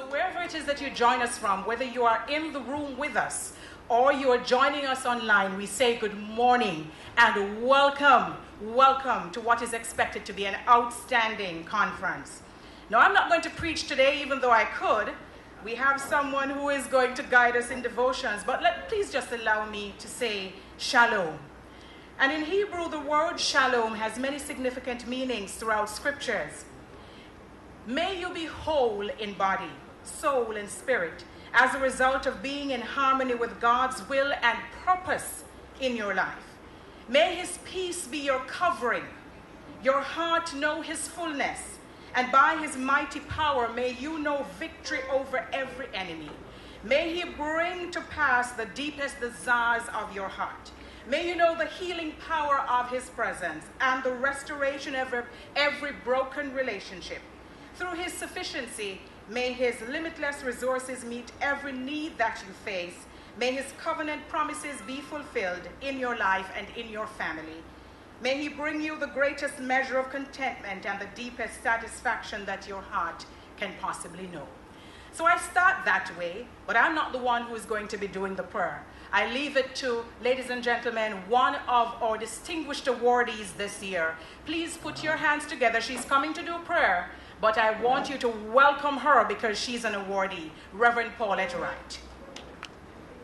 wherever it is that you join us from, whether you are in the room with us or you are joining us online, we say good morning and welcome to what is expected to be an outstanding conference. Now, I'm not going to preach today, even though I could. We have someone who is going to guide us in devotions, but please just allow me to say shalom. And in Hebrew, the word shalom has many significant meanings throughout scriptures. May you be whole in body, soul, and spirit as a result of being in harmony with God's will and purpose in your life. May his peace be your covering, your heart know his fullness, and by his mighty power may you know victory over every enemy. May he bring to pass the deepest desires of your heart. May you know the healing power of his presence and the restoration of every broken relationship. Through his sufficiency, may his limitless resources meet every need that you face. May his covenant promises be fulfilled in your life and in your family. May he bring you the greatest measure of contentment and the deepest satisfaction that your heart can possibly know. So I start that way, but I'm not the one who is going to be doing the prayer. I leave it to, ladies and gentlemen, one of our distinguished awardees this year. Please put your hands together. She's coming to do prayer, but I want you to welcome her because she's an awardee, Reverend Paulette Wright.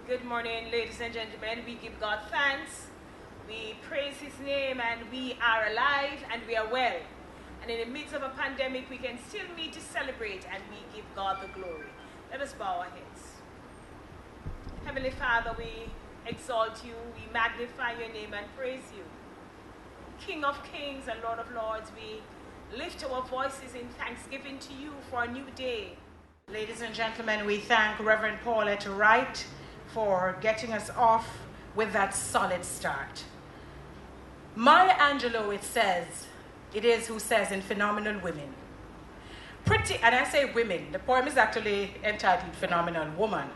Good morning, ladies and gentlemen. We give God thanks. We praise his name, and we are alive and we are well. And in the midst of a pandemic, we can still meet to celebrate, and we give God the glory. Let us bow our heads. Heavenly Father, we exalt you, we magnify your name and praise you. King of kings and Lord of lords, we lift our voices in thanksgiving to you for a new day. Ladies and gentlemen, we thank Reverend Paulette Wright for getting us off with that solid start. Maya Angelou, it is who says in Phenomenal Women, pretty, and I say women, the poem is actually entitled Phenomenal Woman.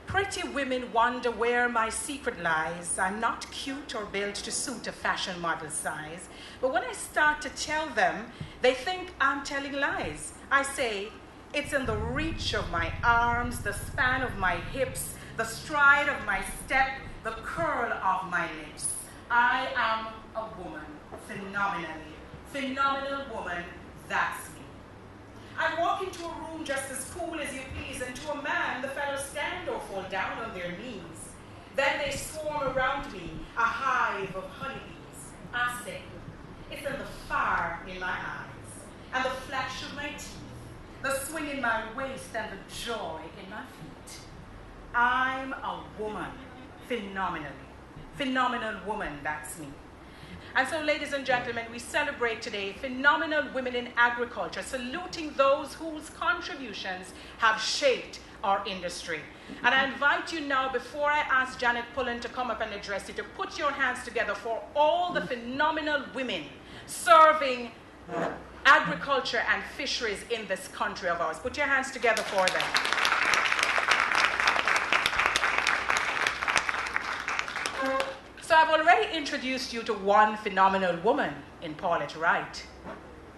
Pretty women wonder where my secret lies. I'm not cute or built to suit a fashion model size. But when I start to tell them, they think I'm telling lies. I say, it's in the reach of my arms, the span of my hips, the stride of my step, the curl of my lips. I am a woman, phenomenal woman, that's me. I walk into a room just as cool as you please, and to a man the fellows stand or fall down on their knees. Then they swarm around me, a hive of honeybees. I say, it's in the fire in my eyes, and the flash of my teeth, the swing in my waist, and the joy in my feet. I'm a woman, phenomenal woman, that's me. And so, ladies and gentlemen, we celebrate today phenomenal women in agriculture, saluting those whose contributions have shaped our industry. And I invite you now, before I ask Janet Pullen to come up and address you, to put your hands together for all the phenomenal women serving agriculture and fisheries in this country of ours. Put your hands together for them. So I've already introduced you to one phenomenal woman in Paulette Wright.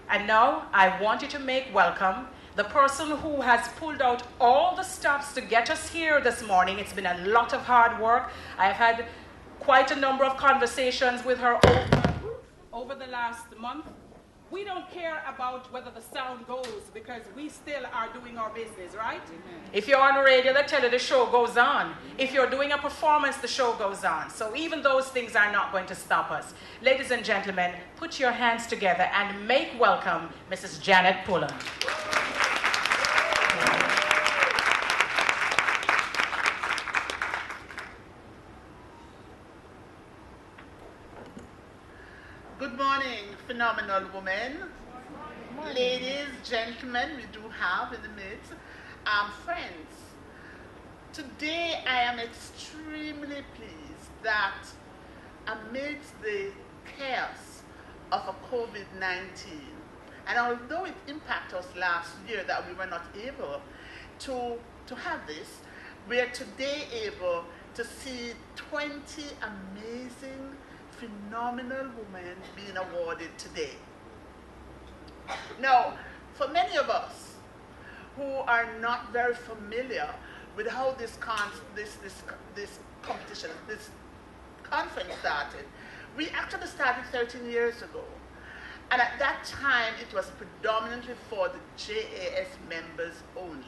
And now I want you to make welcome the person who has pulled out all the stops to get us here this morning. It's been a lot of hard work. I've had quite a number of conversations with her over the last month. We don't care about whether the sound goes because we still are doing our business, right? Amen. If you're on the radio, they tell you the show goes on. If you're doing a performance, the show goes on. So even those things are not going to stop us. Ladies and gentlemen, put your hands together and make welcome Mrs. Janet Pullen. Good morning, phenomenal women. Ladies, gentlemen, we do have in the midst, friends. Today I am extremely pleased that amidst the chaos of a COVID-19, and although it impacted us last year that we were not able to have this, we are today able to see 20 amazing phenomenal women being awarded today. Now, for many of us who are not very familiar with how this competition, this conference started, we actually started 13 years ago. And at that time, it was predominantly for the JAS members only.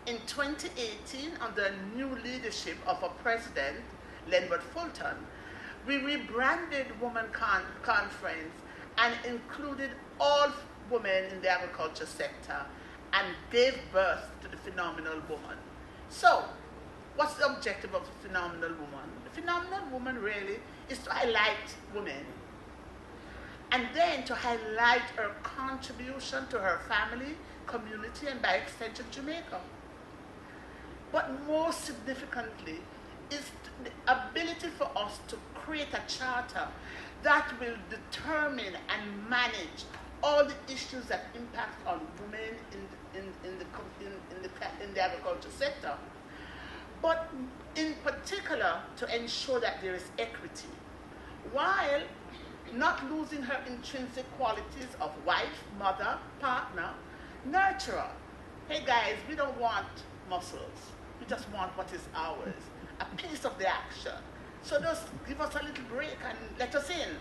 In 2018, under new leadership of our president, Lenwood Fulton, we rebranded Women Conference and included all women in the agriculture sector and gave birth to the phenomenal woman. So, what's the objective of the phenomenal woman? The phenomenal woman really is to highlight women, and then to highlight her contribution to her family, community, and by extension, Jamaica. But most significantly is the ability for us to create a charter that will determine and manage all the issues that impact on women in the agriculture sector, but in particular to ensure that there is equity, while not losing her intrinsic qualities of wife, mother, partner, nurturer. Hey guys, we don't want muscles. We just want what is ours, a piece of the action. So just give us a little break and let us in.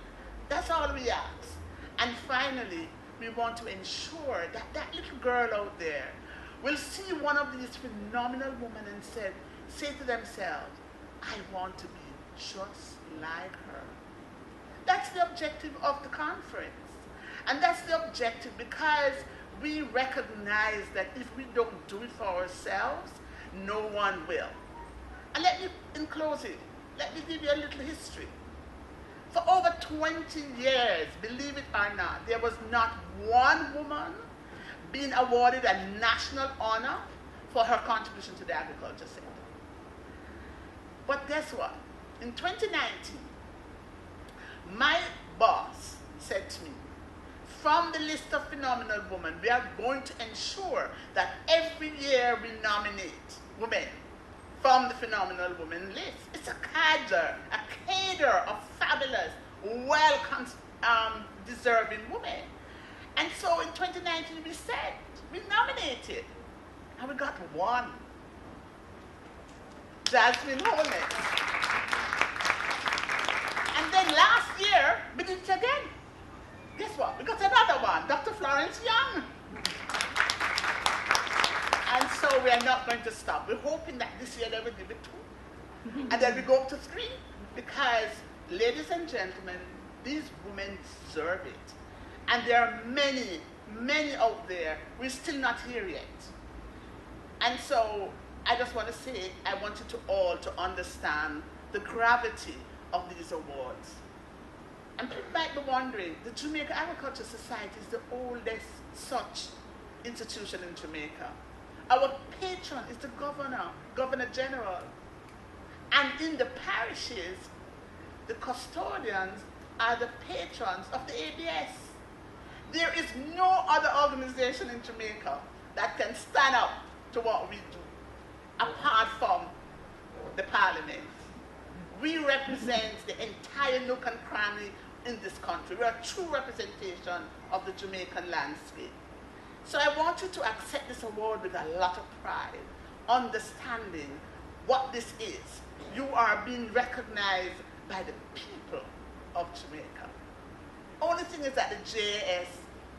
That's all we ask. And finally, we want to ensure that that little girl out there will see one of these phenomenal women and say to themselves, I want to be just like her. That's the objective of the conference. And that's the objective because we recognize that if we don't do it for ourselves, no one will. And in closing, let me give you a little history. For over 20 years, believe it or not, there was not one woman being awarded a national honor for her contribution to the agriculture sector. But guess what? In 2019, my boss said to me, from the list of phenomenal women, we are going to ensure that every year we nominate women from the phenomenal women list. It's a cadre of fabulous, deserving women. And so in 2019 we nominated, and we got one, Jasmine Holmes. And then last year, we did it again. Guess what? We got another one, Dr. Florence Young. And so we are not going to stop. We're hoping that this year they will give it 2. And then we go up to 3. Because, ladies and gentlemen, these women deserve it. And there are many, many out there. We're still not here yet. And so I just want to say, I want you to all to understand the gravity of these awards. And people might be wondering, the Jamaica Agriculture Society is the oldest such institution in Jamaica. Our patron is the Governor General. And in the parishes, the custodians are the patrons of the ABS. There is no other organization in Jamaica that can stand up to what we do, apart from the Parliament. We represent the entire nook and cranny in this country. We are a true representation of the Jamaican landscape. So I want you to accept this award with a lot of pride, understanding what this is. You are being recognized by the people of Jamaica. Only thing is that the JAS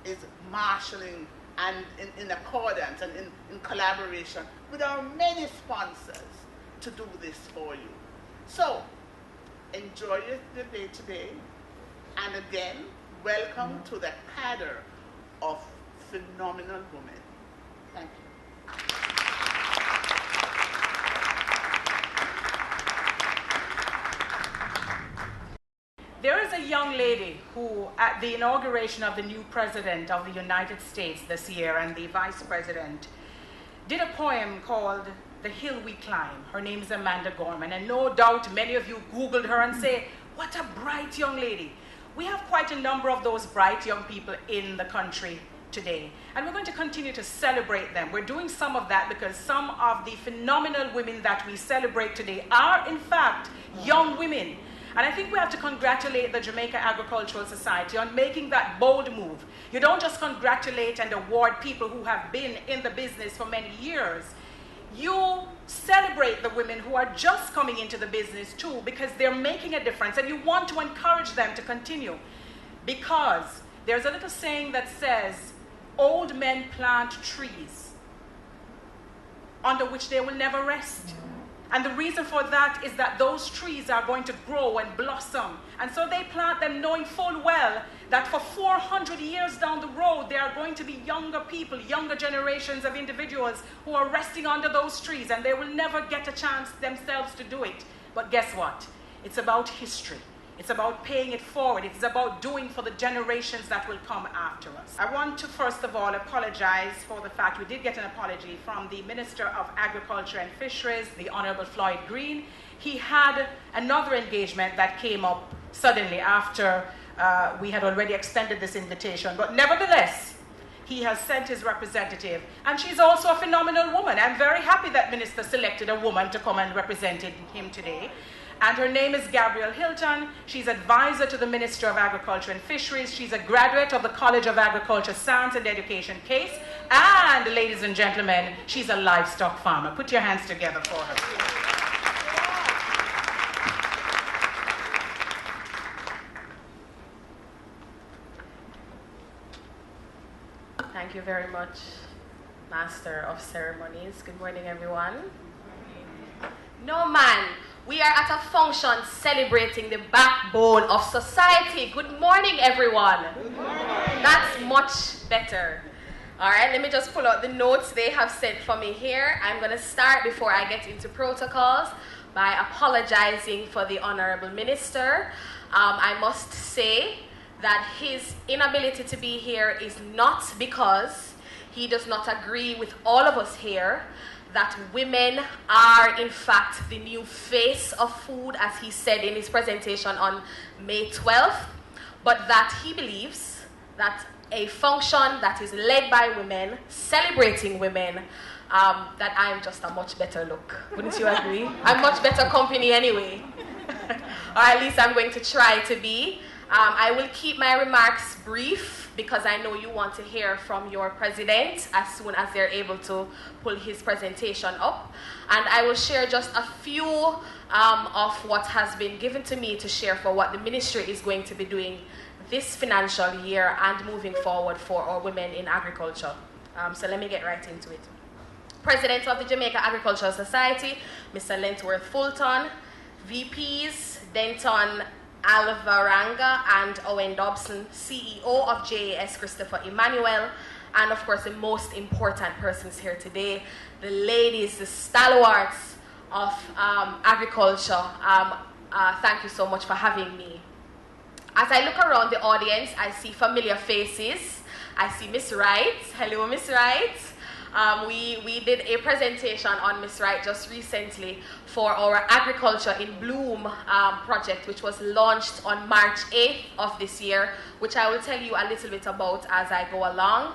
is marshalling and in accordance and in collaboration with our many sponsors to do this for you. So, enjoy your day today. And again, welcome to the cadre of phenomenal women. Thank you. There is a young lady who, at the inauguration of the new president of the United States this year and the vice president, did a poem called The Hill We Climb. Her name is Amanda Gorman, and no doubt many of you Googled her and say, what a bright young lady. We have quite a number of those bright young people in the country today, and we're going to continue to celebrate them. We're doing some of that because some of the phenomenal women that we celebrate today are, in fact, young women. And I think we have to congratulate the Jamaica Agricultural Society on making that bold move. You don't just congratulate and award people who have been in the business for many years. You celebrate the women who are just coming into the business too, because they're making a difference, and you want to encourage them to continue. Because there's a little saying that says, old men plant trees under which they will never rest. And the reason for that is that those trees are going to grow and blossom. And so they plant them knowing full well that for 400 years down the road, there are going to be younger people, younger generations of individuals who are resting under those trees, and they will never get a chance themselves to do it. But guess what? It's about history. It's about paying it forward. It's about doing for the generations that will come after us. I want to first of all apologize for the fact we did get an apology from the Minister of Agriculture and Fisheries, the Honorable Floyd Green. He had another engagement that came up suddenly after we had already extended this invitation. But nevertheless, he has sent his representative, and she's also a phenomenal woman. I'm very happy that Minister selected a woman to come and represent him today. And her name is Gabrielle Hilton. She's advisor to the Minister of Agriculture and Fisheries. She's a graduate of the College of Agriculture, Science and Education case. And ladies and gentlemen, she's a livestock farmer. Put your hands together for her. Thank you very much, Master of Ceremonies. Good morning, everyone. No man. We are at a function celebrating the backbone of society. Good morning, everyone. Good morning. That's much better. All right, let me just pull out the notes they have sent for me here. I'm going to start, before I get into protocols, by apologizing for the Honorable Minister. I must say that his inability to be here is not because he does not agree with all of us here that women are in fact the new face of food, as he said in his presentation on May 12th, but that he believes that a function that is led by women, celebrating women, that I'm just a much better look. Wouldn't you agree? I'm much better company anyway. Or at least I'm going to try to be. I will keep my remarks brief, because I know you want to hear from your president as soon as they're able to pull his presentation up. And I will share just a few of what has been given to me to share for what the ministry is going to be doing this financial year and moving forward for our women in agriculture. So let me get right into it. President of the Jamaica Agricultural Society, Mr. Lentworth Fulton, VPs, Denton Alvaranga and Owen Dobson, CEO of JAS, Christopher Emmanuel, and of course the most important persons here today, the ladies, the stalwarts of agriculture. Thank you so much for having me. As I look around the audience, I see familiar faces. I see Miss Wright. Hello, Miss Wright. We did a presentation on Miss Wright just recently for our Agriculture in Bloom project, which was launched on March 8th of this year, which I will tell you a little bit about as I go along.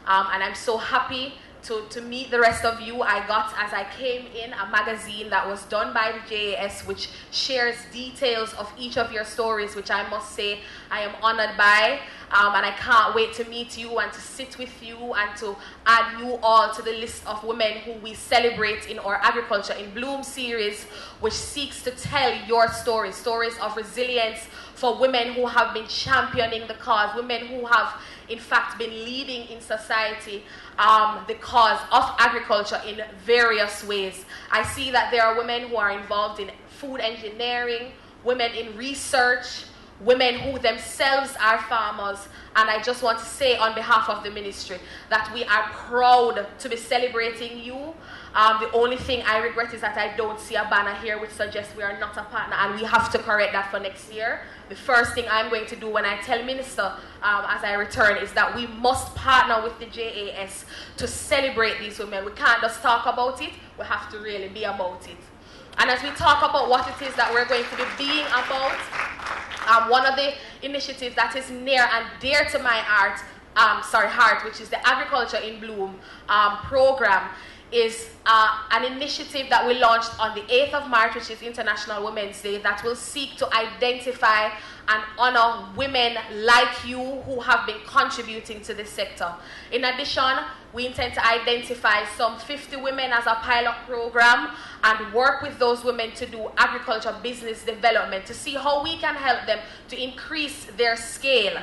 And I'm so happy to meet the rest of you. I got, as I came in, a magazine that was done by the JAS, which shares details of each of your stories, which I must say I am honored by. And I can't wait to meet you and to sit with you and to add you all to the list of women who we celebrate in our Agriculture in Bloom series, which seeks to tell your stories, stories of resilience for women who have been championing the cause, women who have in fact been leading in society the cause of agriculture in various ways. I see that there are women who are involved in food engineering, women in research, women who themselves are farmers, and I just want to say on behalf of the ministry that we are proud to be celebrating you. The only thing I regret is that I don't see a banner here which suggests we are not a partner, and we have to correct that for next year. The first thing I'm going to do when I tell Minister as I return is that we must partner with the JAS to celebrate these women. We can't just talk about it, we have to really be about it. And as we talk about what it is that we're going to be being about, one of the initiatives that is near and dear to my heart, which is the Agriculture in Bloom program, is an initiative that we launched on the 8th of March, which is International Women's Day, that will seek to identify and honor women like you who have been contributing to this sector. In addition, we intend to identify some 50 women as a pilot program and work with those women to do agriculture business development to see how we can help them to increase their scale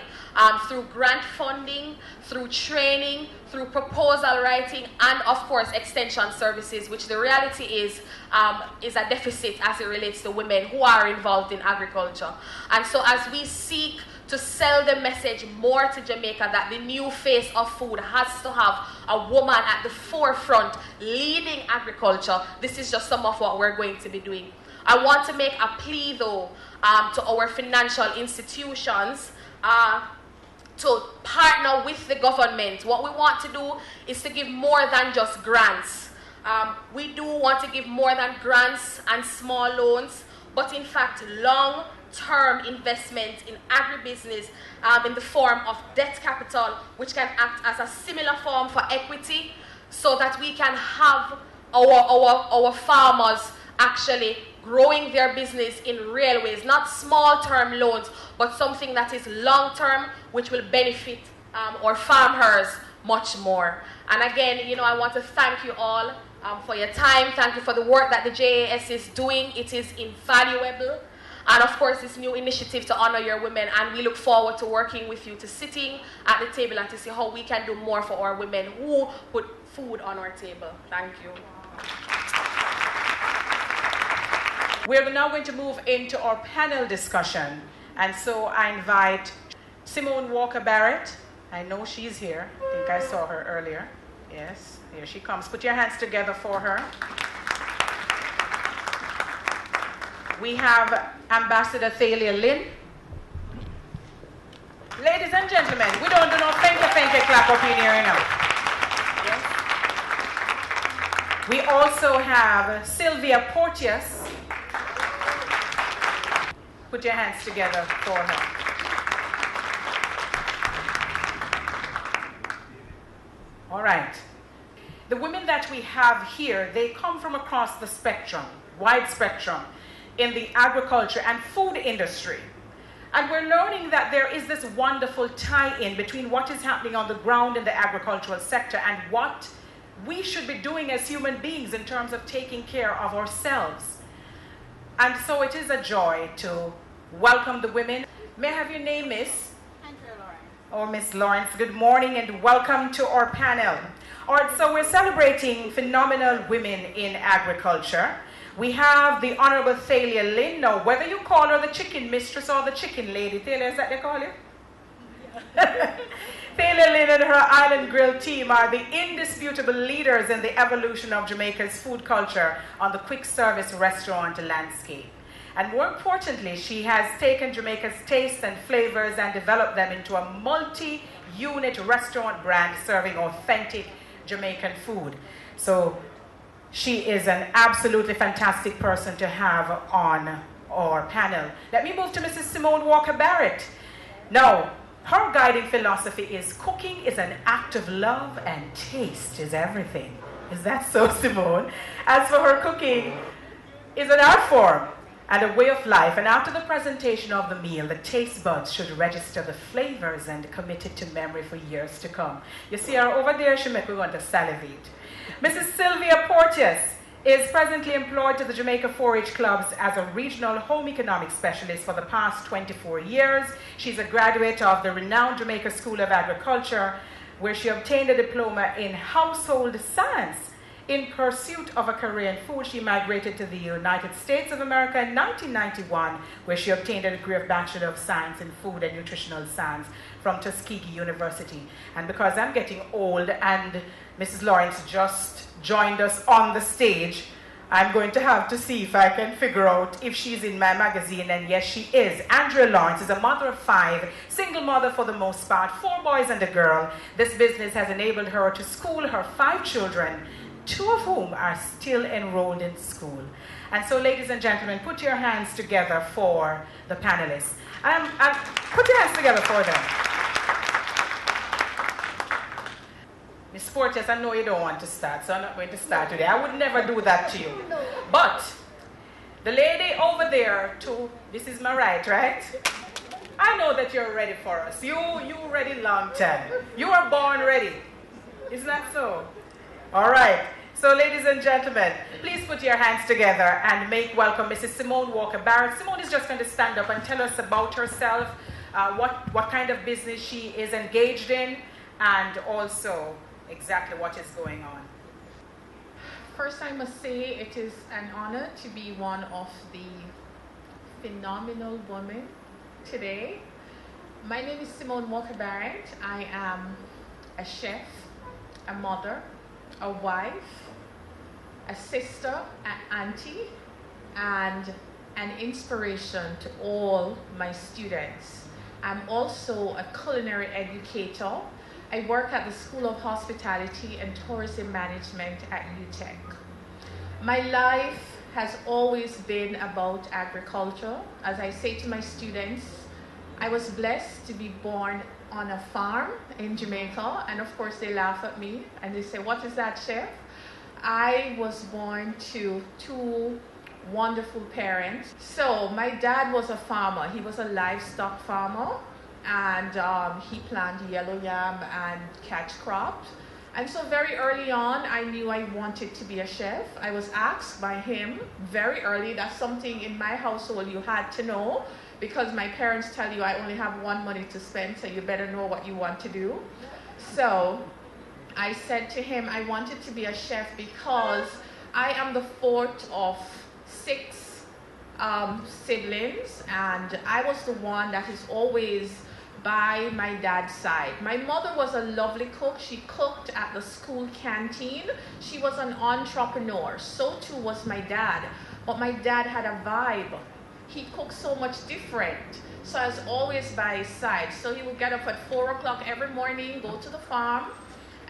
through grant funding, through training, through proposal writing, and of course extension services, which the reality is a deficit as it relates to women who are involved in agriculture. And so as we seek to sell the message more to Jamaica that the new face of food has to have a woman at the forefront leading agriculture, this is just some of what we're going to be doing. I want to make a plea though to our financial institutions to partner with the government. What we want to do is to give more than just grants. We do want to give more than grants and small loans, but in fact long-term investment in agribusiness in the form of debt capital, which can act as a similar form for equity, so that we can have our farmers actually growing their business in real ways, not small-term loans, but something that is long-term, which will benefit our farmers much more. And again, you know, I want to thank you all for your time. Thank you for the work that the JAS is doing. It is invaluable. And of course, this new initiative to honor your women, and we look forward to working with you, to sitting at the table and to see how we can do more for our women who put food on our table. Thank you. We're now going to move into our panel discussion. And so I invite Simone Walker-Barrett. I know she's here. I think I saw her earlier. Yes, here she comes. Put your hands together for her. We have Ambassador Thalia Lynn. Ladies and gentlemen, we don't do no thank you clap up in here, you know. Yes. We also have Sylvia Porteous. Put your hands together for her. All right. The women that we have here, they come from across the spectrum, wide spectrum, in the agriculture and food industry. And we're learning that there is this wonderful tie-in between what is happening on the ground in the agricultural sector and what we should be doing as human beings in terms of taking care of ourselves. And so it is a joy to welcome the women. May I have your name, Miss? Andrea Lawrence. Oh, Miss Lawrence, good morning and welcome to our panel. All right, so we're celebrating phenomenal women in agriculture. We have the Honorable Thalia Lynn. Now, whether you call her the chicken mistress or the chicken lady, Thalia, is that they call you? Yeah. Thalia Lynn and her Island Grill team are the indisputable leaders in the evolution of Jamaica's food culture on the quick service restaurant landscape. And more importantly, she has taken Jamaica's tastes and flavors and developed them into a multi-unit restaurant brand serving authentic Jamaican food. So she is an absolutely fantastic person to have on our panel. Let me move to Mrs. Simone Walker-Barrett. Now, her guiding philosophy is cooking is an act of love and taste is everything. Is that so, Simone? As for her, cooking is an art form and a way of life. And after the presentation of the meal, the taste buds should register the flavors and commit it to memory for years to come. You see her over there, she make me want to salivate. Mrs. Sylvia Porteous is presently employed to the Jamaica 4-H clubs as a regional home economics specialist for the past 24 years. She's a graduate of the renowned Jamaica School of Agriculture, where she obtained a diploma in household science. In pursuit of a career in food, she migrated to the United States of America in 1991, where she obtained a degree of Bachelor of Science in Food and Nutritional Science from Tuskegee University. And because I'm getting old and Mrs. Lawrence just joined us on the stage, I'm going to have to see if I can figure out if she's in my magazine, and yes, she is. Andrea Lawrence is a mother of 5, single mother for the most part, 4 boys and a girl. This business has enabled her to school her 5 children, 2 of whom are still enrolled in school. And so, ladies and gentlemen, put your hands together for the panelists. Put your hands together for them. Miss Porteous, I know you don't want to start, so I'm not going to start today. I would never do that to you. But the lady over there, too, this is my right? I know that you're ready for us. You ready long time. You are born ready. Isn't that so? All right. So, ladies and gentlemen, please put your hands together and make welcome Mrs. Simone Walker-Barrett. Simone is just going to stand up and tell us about herself, what kind of business she is engaged in, and also exactly what is going on. First, I must say it is an honor to be one of the phenomenal women today. My name is Simone Walker-Barrett. I am a chef, a mother, a wife, a sister, an auntie, and an inspiration to all my students. I'm also a culinary educator. I work at the School of Hospitality and Tourism Management at UTech. My life has always been about agriculture. As I say to my students, I was blessed to be born on a farm in Jamaica, and of course they laugh at me and they say, "What is that, chef?" I was born to two wonderful parents. So my dad was a farmer. He was a livestock farmer, and he planted yellow yam and catch crops. And so very early on, I knew I wanted to be a chef. I was asked by him very early. That's something in my household you had to know, because my parents tell you I only have one money to spend, so you better know what you want to do. So I said to him I wanted to be a chef because I am the fourth of 6 siblings, and I was the one that is always by my dad's side. My mother was a lovely cook. She cooked at the school canteen. She was an entrepreneur. So too was my dad. But my dad had a vibe. He cooked so much different. So I was always by his side. So he would get up at 4 o'clock every morning, go to the farm,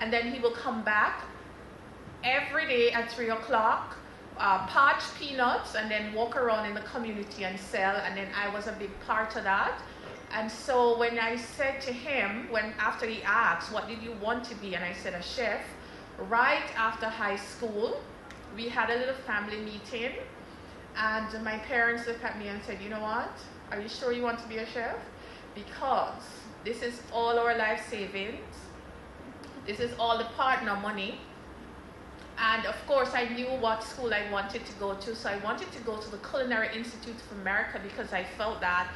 and then he will come back every day at 3 o'clock, parch peanuts, and then walk around in the community and sell. And then I was a big part of that. And so when I said to him, after he asked, "What did you want to be?" and I said, "A chef," right after high school, we had a little family meeting, and my parents looked at me and said, "You know what? Are you sure you want to be a chef? Because this is all our life savings. This is all the partner money." And of course, I knew what school I wanted to go to. So I wanted to go to the Culinary Institute of America because I felt that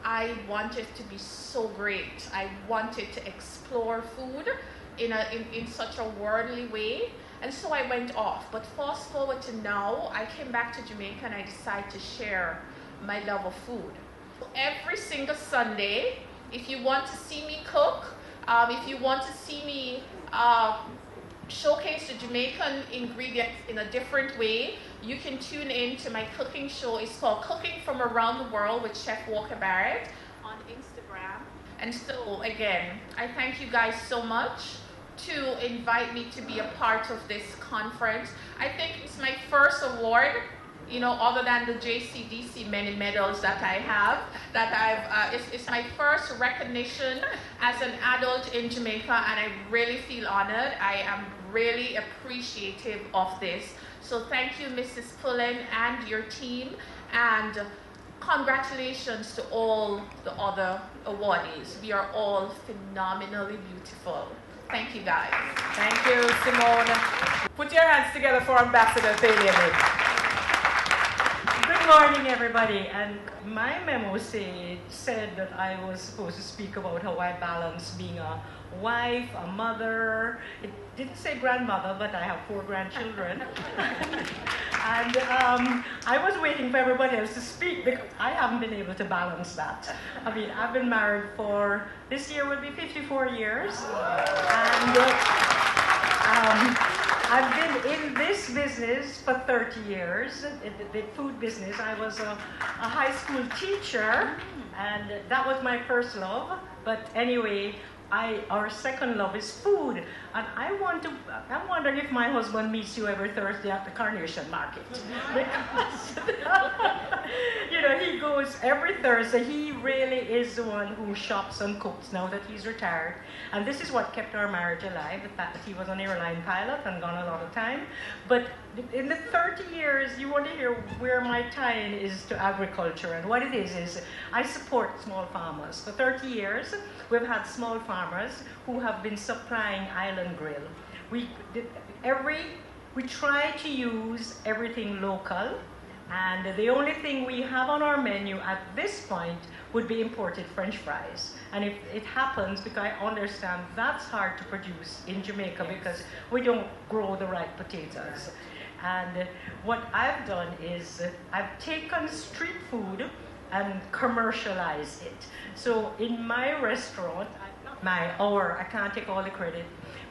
I wanted to be so great. I wanted to explore food in such a worldly way. And so I went off. But fast forward to now, I came back to Jamaica and I decided to share my love of food. Every single Sunday, if you want to see me cook, if you want to see me showcase the Jamaican ingredients in a different way, you can tune in to my cooking show. It's called Cooking from Around the World with Chef Walker-Barrett on Instagram. And so again, I thank you guys so much to invite me to be a part of this conference. I think it's my first award, other than the JCDC many medals that I have, it's my first recognition as an adult in Jamaica, and I really feel honored. I am really appreciative of this. So thank you, Mrs. Pullen and your team, and congratulations to all the other awardees. We are all phenomenally beautiful. Thank you, guys. Thank you, Simone. Put your hands together for Ambassador Thalia. Good morning, everybody. And my memo said that I was supposed to speak about how I balance being a wife, a mother. It didn't say grandmother, but I have 4 grandchildren. And I was waiting for everybody else to speak because I haven't been able to balance that. I mean, I've been married this year will be 54 years. And I've been in this business for 30 years, the food business. I was a high school teacher, and that was my first love. But anyway, our second love is food. And I'm wondering if my husband meets you every Thursday at the Carnation Market. Because, he goes every Thursday. He really is the one who shops and cooks now that he's retired. And this is what kept our marriage alive, the fact that he was an airline pilot and gone a lot of time. But in the 30 years, you want to hear where my tie-in is to agriculture. And what it is I support small farmers. For 30 years, we've had small farmers who have been supplying Island Grill. We try to use everything local, and the only thing we have on our menu at this point would be imported French fries. And if it happens, because I understand that's hard to produce in Jamaica because we don't grow the right potatoes. And what I've done is I've taken street food and commercialized it. So in my restaurant, I can't take all the credit,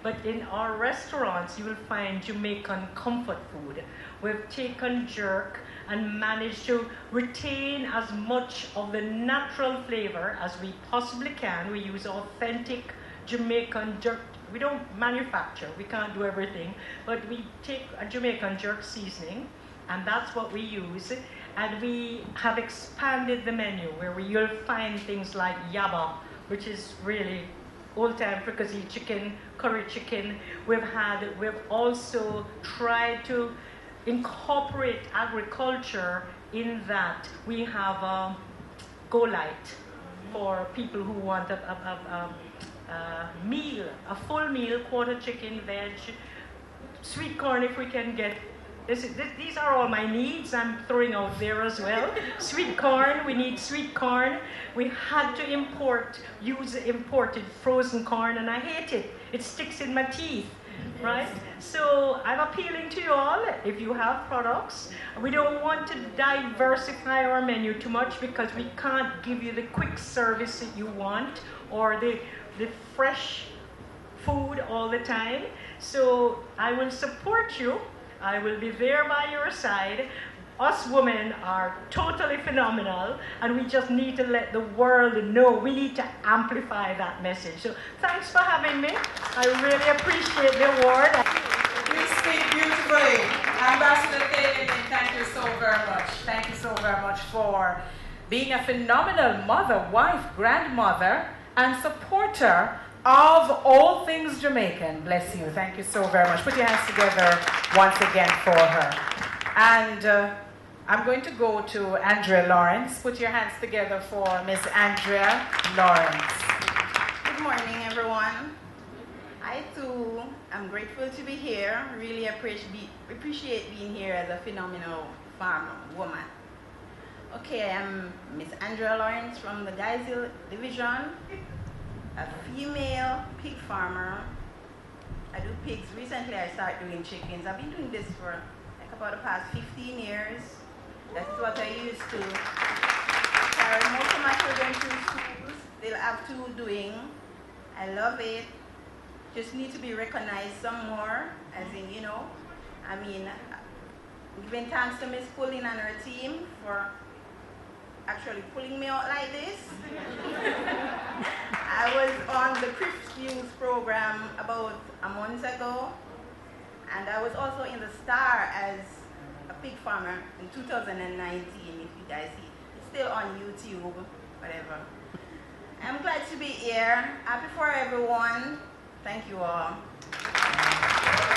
but in our restaurants you will find Jamaican comfort food. We've taken jerk and managed to retain as much of the natural flavor as we possibly can. We use authentic Jamaican jerk. We don't manufacture, we can't do everything, but we take a Jamaican jerk seasoning, and that's what we use. And we have expanded the menu where you'll find things like yaba, which is really old-time fricassee chicken, curry chicken. We've also tried to incorporate agriculture in that. We have a Go Light for people who want a meal, a full meal, quarter chicken, veg, sweet corn if we can get. These are all my needs I'm throwing out there as well. Sweet corn, we need sweet corn. We had to use imported frozen corn, and I hate it. It sticks in my teeth, right? So I'm appealing to you all, if you have products. We don't want to diversify our menu too much because we can't give you the quick service that you want or the fresh food all the time. So I will support you. I will be there by your side. Us women are totally phenomenal, and we just need to let the world know. We need to amplify that message. So thanks for having me. I really appreciate the award. You speak beautifully. Ambassador Kaylin, thank you so very much. Thank you so very much for being a phenomenal mother, wife, grandmother, and supporter of all things Jamaican. Bless you. Thank you so very much. Put your hands together once again for her. And I'm going to go to Andrea Lawrence. Put your hands together for Miss Andrea Lawrence. Good morning, everyone. I too am grateful to be here. Really appreciate being here as a phenomenal farmer woman. Okay, I'm Miss Andrea Lawrence from the Geisel Division, a female pig farmer. I do pigs. Recently I started doing chickens. I've been doing this for like about the past 15 years. That's what I used to carry most of my children through schools. They'll have to doing. I love it. Just need to be recognized some more, as in, giving thanks to Miss Pauline and her team for actually pulling me out like this. I was on the Crips News program about a month ago, and I was also in the Star as a pig farmer in 2019, if you guys see. It's still on YouTube, whatever. I'm glad to be here. Happy for everyone. Thank you all.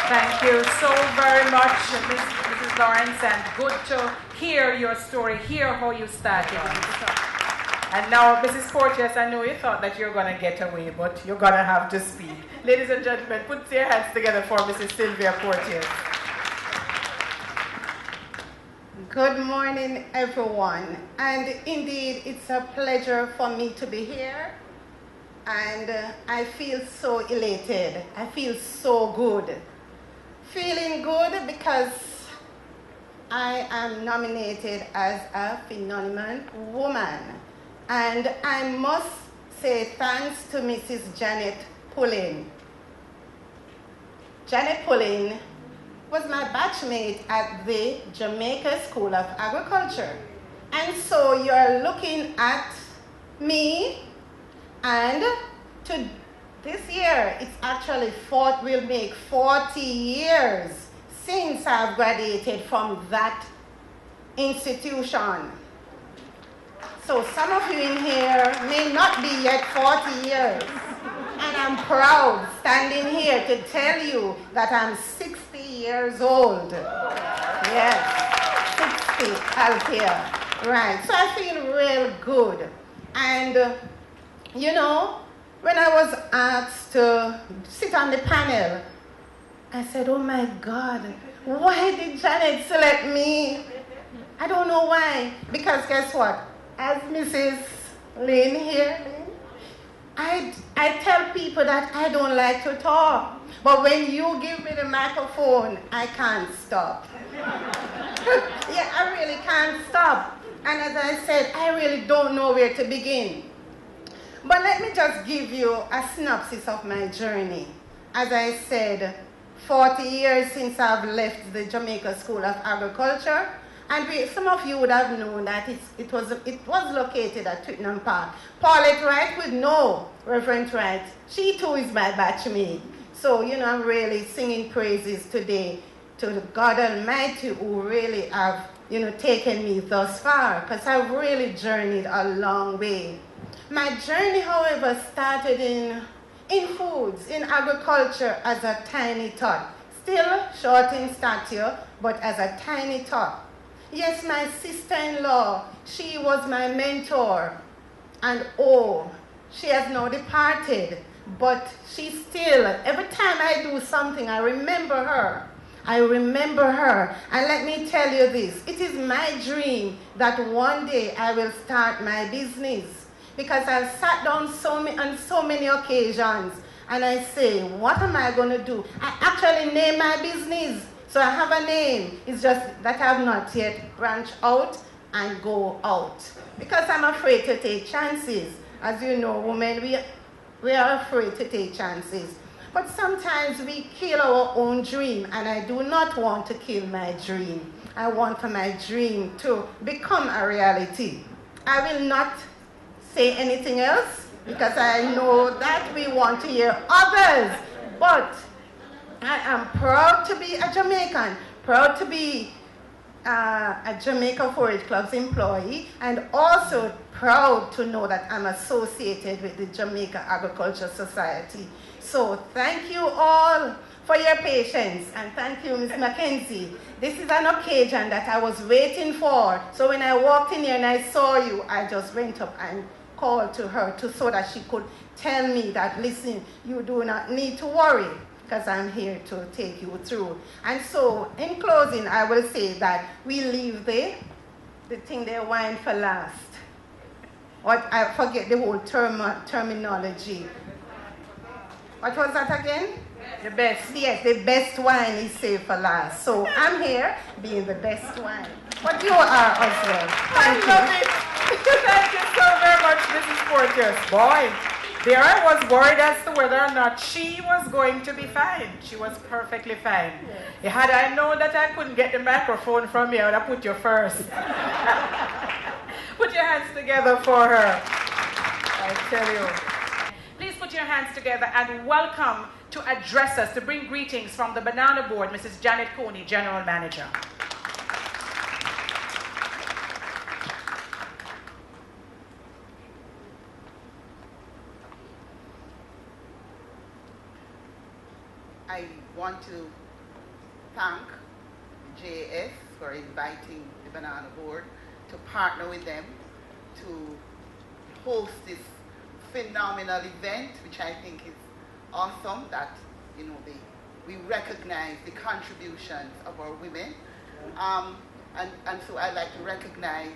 Thank you so very much, Mrs. Lawrence, and good to hear your story, hear how you started. And now, Mrs. Porteous, I know you thought that you're going to get away, but you're going to have to speak. Ladies and gentlemen, put your hands together for Mrs. Sylvia Porteous. Good morning, everyone. And indeed, it's a pleasure for me to be here. And I feel so elated. I feel so good. Feeling good because I am nominated as a phenomenal woman. And I must say thanks to Mrs. Janet Pullen. Janet Pullen was my batchmate at the Jamaica School of Agriculture. And so you're looking at me and to This year, it's actually will make 40 years since I've graduated from that institution. So some of you in here may not be yet 40 years. And I'm proud standing here to tell you that I'm 60 years old. Yes, 60 out here. Right, so I feel real good. And, you know, when I was asked to sit on the panel, I said, oh my God, why did Janet select me? I don't know why. Because guess what? As Mrs. Lynn here, I tell people that I don't like to talk. But when you give me the microphone, I can't stop. Yeah, I really can't stop. And as I said, I really don't know where to begin. But let me just give you a synopsis of my journey. As I said, 40 years since I've left the Jamaica School of Agriculture. And some of you would have known that it was located at Twickenham Park. Paulette Wright would know Reverend Wright. She too is my batchmate. So, you know, I'm really singing praises today to the God Almighty who really have, you know, taken me thus far, because I've really journeyed a long way. My journey, however, started in foods, in agriculture as a tiny tot. Still short in stature, but as a tiny tot. Yes, my sister-in-law, she was my mentor. And oh, she has now departed. But she still, every time I do something, I remember her. I remember her. And let me tell you this, it is my dream that one day I will start my business. Because I've sat down on so many occasions and I say, what am I going to do? I actually name my business. So I have a name. It's just that I have not yet branched out and go out. Because I'm afraid to take chances. As you know, women, we are afraid to take chances. But sometimes we kill our own dream, and I do not want to kill my dream. I want for my dream to become a reality. I will not say anything else because I know that we want to hear others. But I am proud to be a Jamaican, proud to be a Jamaica Forage Club's employee, and also proud to know that I'm associated with the Jamaica Agriculture Society. So thank you all for your patience, and thank you, Ms. Mackenzie. This is an occasion that I was waiting for. So when I walked in here and I saw you, I just went up and called to her so that she could tell me that, listen, you do not need to worry, because I'm here to take you through. And so, in closing, I will say that we leave the thing they wine for last. I forget the whole terminology. What was that again? The best. Yes, the best wine is saved for last. So I'm here being the best wine. But you are as well. Thank you. Thank you so very much, Mrs. Porteous. Boy, there I was worried as to whether or not she was going to be fine. She was perfectly fine. Yes. Had I known that I couldn't get the microphone from you, I would have put you first. Put your hands together for her. I tell you. Please put your hands together and welcome to address us, to bring greetings from the Banana Board, Mrs. Janet Coney, General Manager. I want to thank JS for inviting the Banana Board to partner with them to host this phenomenal event, which I think is awesome, that, you know, we recognize the contributions of our women. And so I'd like to recognize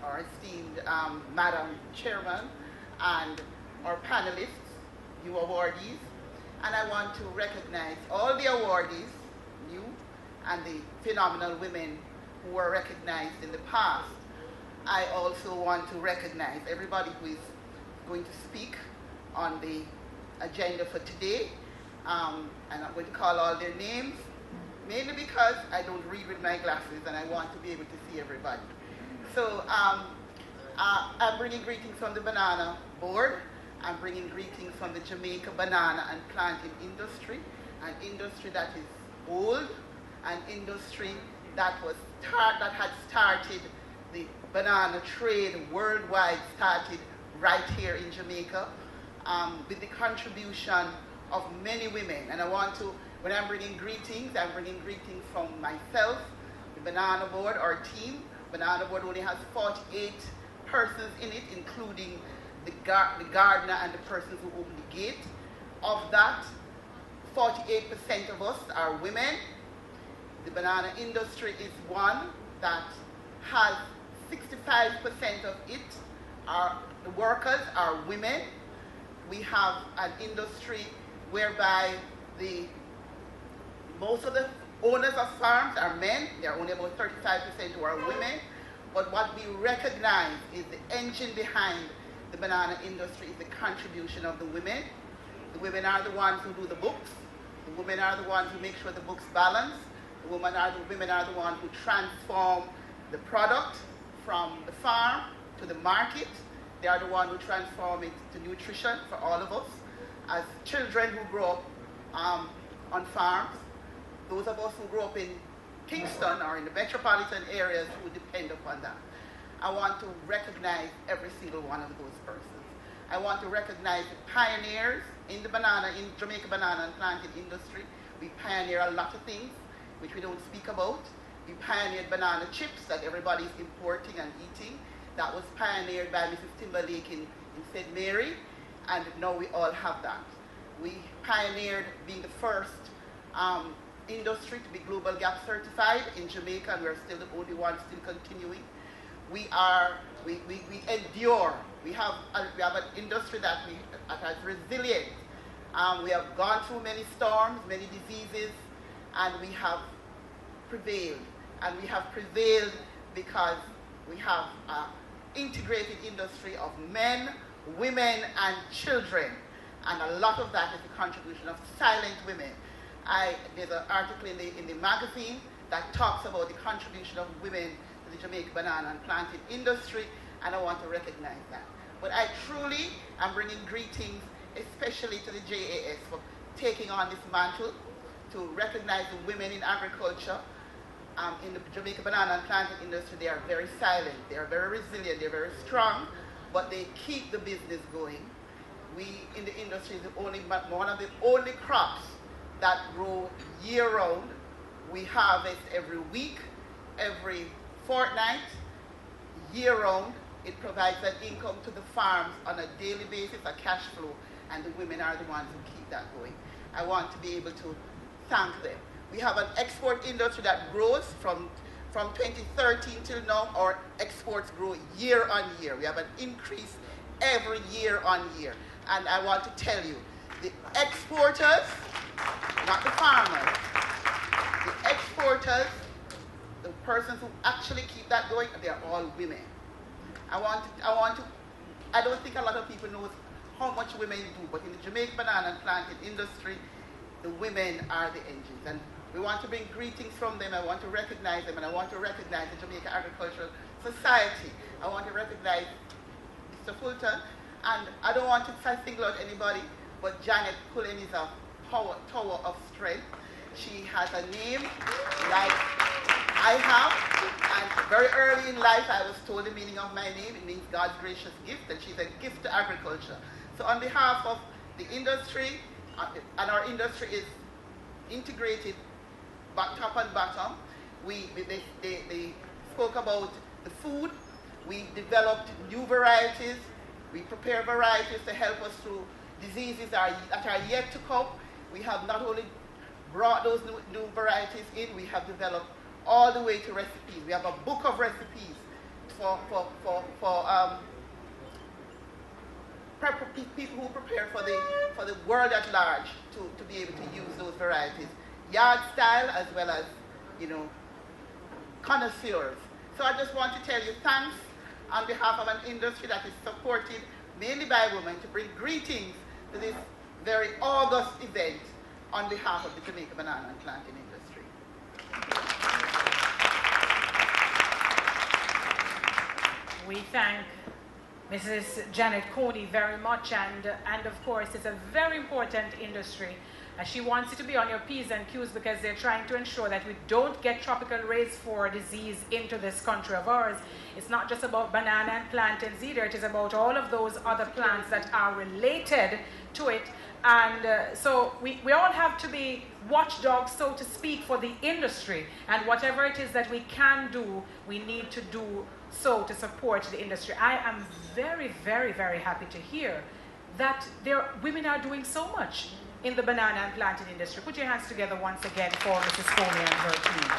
our esteemed Madam Chairman and our panelists, you awardees. And I want to recognize all the awardees, you, and the phenomenal women who were recognized in the past. I also want to recognize everybody who is going to speak on the agenda for today. And I'm going to call all their names, mainly because I don't read with my glasses and I want to be able to see everybody. So I'm bringing greetings from the Banana Board, I'm bringing greetings from the Jamaica banana and planting industry, an industry that is old, an industry that had started the banana trade worldwide, started right here in Jamaica, with the contribution of many women. And I want to, when I'm bringing greetings from myself, the Banana Board, our team. Banana Board only has 48 persons in it, including the gardener and the persons who open the gate. Of that, 48% of us are women. The banana industry is one that has 65% of it are the workers are women. We have an industry whereby most of the owners of farms are men. There are only about 35% who are women. But what we recognize is the engine behind the banana industry is the contribution of the women. The women are the ones who do the books. The women are the ones who make sure the books balance. The women are the ones who transform the product from the farm to the market. They are the ones who transform it to nutrition for all of us. As children who grow up on farms, those of us who grow up in Kingston or in the metropolitan areas who depend upon that. I want to recognize every single one of those persons. I want to recognize the pioneers in Jamaica banana and planting industry. We pioneer a lot of things which we don't speak about. We pioneered banana chips that everybody is importing and eating. That was pioneered by Mrs. Timberlake in St. Mary, and now we all have that. We pioneered being the first industry to be Global Gap certified in Jamaica, and we're still the only ones still continuing. We endure. We have an industry that has resilient. We have gone through many storms, many diseases, and we have prevailed. And we have prevailed because we have an integrated industry of men, women, and children. And a lot of that is the contribution of silent women. There's an article in the magazine that talks about the contribution of women to the Jamaica banana and planting industry, and I want to recognize that. But I truly am bringing greetings, especially to the JAS for taking on this mantle to recognize the women in agriculture. In the Jamaica banana and planting industry, they are very silent, they are very resilient, they're very strong, but they keep the business going. We in the industry is one of the only crops that grow year-round. We harvest every week, every fortnight, year-round. It provides an income to the farms on a daily basis, a cash flow, and the women are the ones who keep that going. I want to be able to thank them. We have an export industry that grows from 2013 till now. Our exports grow year on year. We have an increase every year on year. And I want to tell you, the exporters, not the farmers, the exporters, the persons who actually keep that going, they're all women. I don't think a lot of people know how much women do, but in the Jamaica banana and planting industry, the women are the engines. And we want to bring greetings from them. I want to recognize them, and I want to recognize the Jamaica Agricultural Society. I want to recognize Mr. Fulton, and I don't want to single out anybody, but Janet Pullen is a tower of strength. She has a name like I have, and very early in life I was told the meaning of my name. It means God's gracious gift, and she's a gift to agriculture. So on behalf of the industry, and our industry is integrated top and bottom. They spoke about the food. We developed new varieties. We prepare varieties to help us through diseases that are yet to come. We have not only brought those new varieties in, we have developed all the way to recipes. We have a book of recipes for people who prepare for the world at large to be able to use those varieties. Yard style as well as, connoisseurs. So I just want to tell you thanks on behalf of an industry that is supported mainly by women to bring greetings to this very august event on behalf of the Jamaica banana and planting industry. We thank Mrs. Janet Coney very much, and of course it's a very important industry. She wants you to be on your P's and Q's because they're trying to ensure that we don't get tropical race 4 disease into this country of ours. It's not just about banana and plantains either, it is about all of those other plants that are related to it. And so we all have to be watchdogs, so to speak, for the industry. And whatever it is that we can do, we need to do so to support the industry. I am very, very, very happy to hear that women are doing so much in the banana and plantain industry. Put your hands together once again for Mrs. Coney and her team.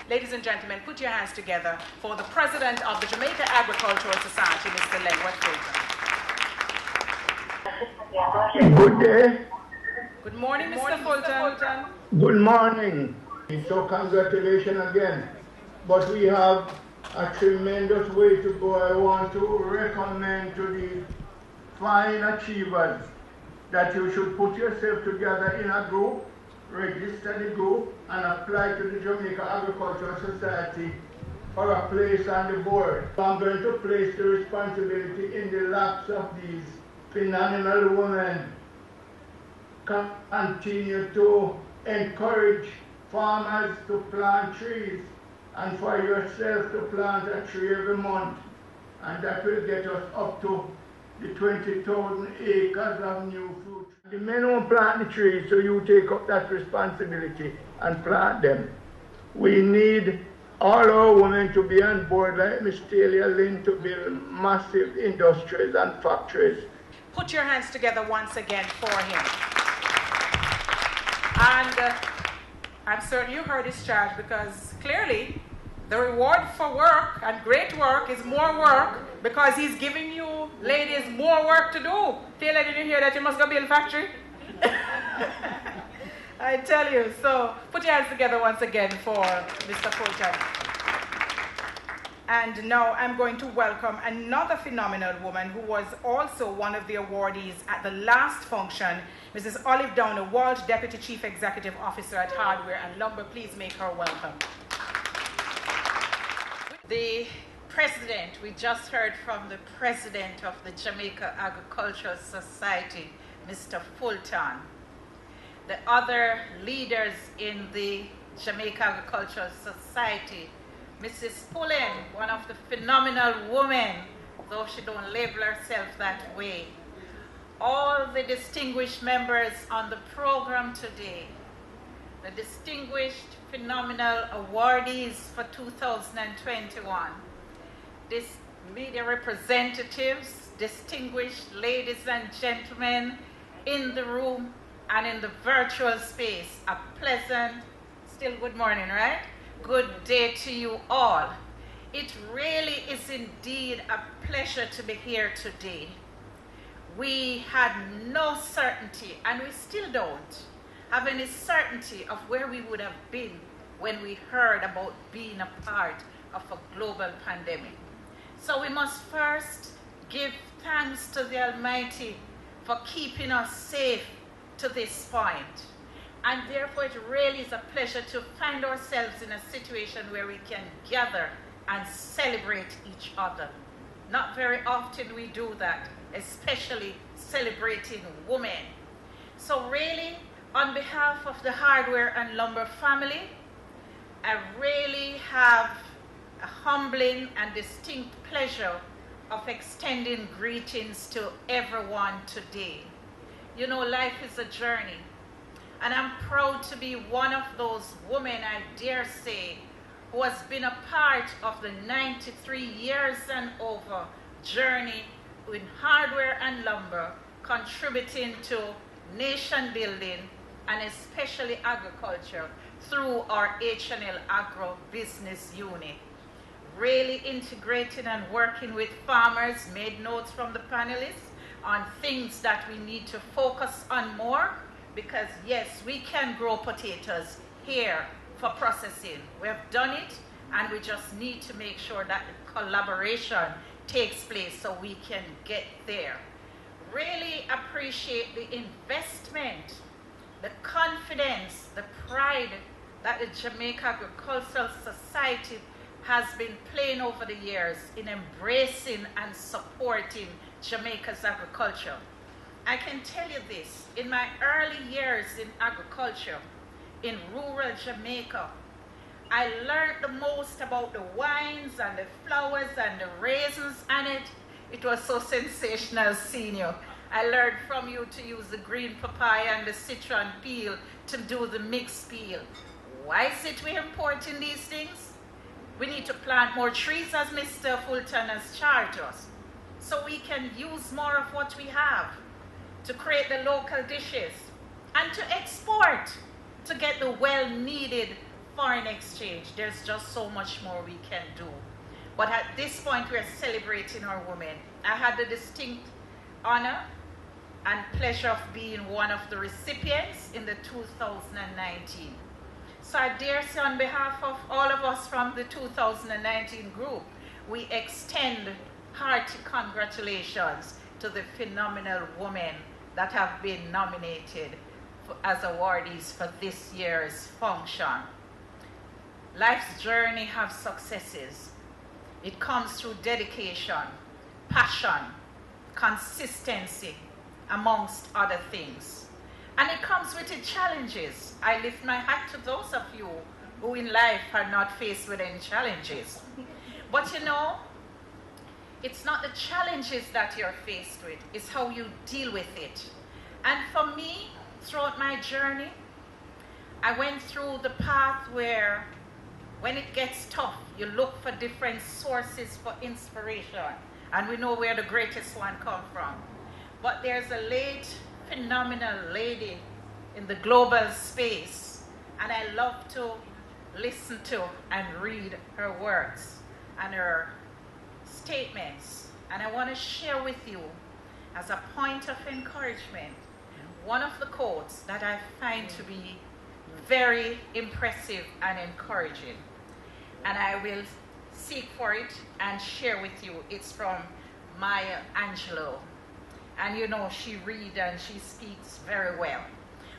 Ladies and gentlemen, put your hands together for the President of the Jamaica Agricultural Society, Mr. Lenwood Fulton. Good day. Good morning, Mr. Fulton. Good morning. So congratulations again. But we have a tremendous way to go. I want to recommend to the fine achievers that you should put yourself together in a group, register the group, and apply to the Jamaica Agricultural Society for a place on the board. So I'm going to place the responsibility in the laps of these phenomenal women. Continue to encourage farmers to plant trees and for yourself to plant a tree every month, and that will get us up to the 20,000 acres of new fruit. The men won't plant the trees, so you take up that responsibility and plant them. We need all our women to be on board like Ms. Talia Lynn to build massive industries and factories. Put your hands together once again for him. And I'm certain you heard his charge, because clearly the reward for work and great work is more work, because he's giving you ladies more work to do. Taylor, did you hear that you must go build a factory? I tell you. So put your hands together once again for Mr. Fulton. And now I'm going to welcome another phenomenal woman who was also one of the awardees at the last function, Mrs. Olive Downer Walsh, Deputy Chief Executive Officer at Hardware and Lumber. Please make her welcome. The president, we just heard from the president of the Jamaica Agricultural Society, Mr. Fulton. The other leaders in the Jamaica Agricultural Society, Mrs. Pullen, one of the phenomenal women, though she don't label herself that way. All the distinguished members on the program today, the distinguished phenomenal awardees for 2021, this media representatives, distinguished ladies and gentlemen in the room and in the virtual space, a pleasant, still good morning, right? Good day to you all. It really is indeed a pleasure to be here today. We had no certainty, and we still don't have any certainty of where we would have been when we heard about being a part of a global pandemic. So we must first give thanks to the Almighty for keeping us safe to this point. And therefore it really is a pleasure to find ourselves in a situation where we can gather and celebrate each other. Not very often we do that, especially celebrating women. So really, on behalf of the Hardware and Lumber family, I really have a humbling and distinct pleasure of extending greetings to everyone today. You know, life is a journey, and I'm proud to be one of those women, I dare say, who has been a part of the 93 years and over journey in hardware and lumber, contributing to nation building and especially agriculture through our H&L Agro Business Unit. Really integrating and working with farmers, made notes from the panelists on things that we need to focus on more, because yes, we can grow potatoes here for processing. We have done it, and we just need to make sure that the collaboration takes place so we can get there. Really appreciate the investment, the confidence, the pride that the Jamaica Agricultural Society has been playing over the years in embracing and supporting Jamaica's agriculture. I can tell you this, in my early years in agriculture, in rural Jamaica, I learned the most about the wines and the flowers and the raisins, and it was so sensational seeing you. I learned from you to use the green papaya and the citron peel to do the mixed peel. Why is it we're importing these things? We need to plant more trees, as Mr. Fulton has charged us, so we can use more of what we have to create the local dishes and to export, to get the well-needed foreign exchange. There's just so much more we can do. But at this point, we're celebrating our women. I had the distinct honor and pleasure of being one of the recipients in the 2019. So I dare say on behalf of all of us from the 2019 group, we extend hearty congratulations to the phenomenal women that have been nominated as awardees for this year's function. Life's journey has successes. It comes through dedication, passion, consistency, amongst other things. And it comes with its challenges. I lift my hat to those of you who in life are not faced with any challenges. But you know, it's not the challenges that you're faced with, it's how you deal with it. And for me, throughout my journey, I went through the path where when it gets tough, you look for different sources for inspiration. And we know where the greatest one comes from. But there's a late, phenomenal lady in the global space, and I love to listen to and read her works and her statements. And I want to share with you, as a point of encouragement, one of the quotes that I find to be very impressive and encouraging. And I will seek for it and share with you. It's from Maya Angelou. And you know, she reads and she speaks very well.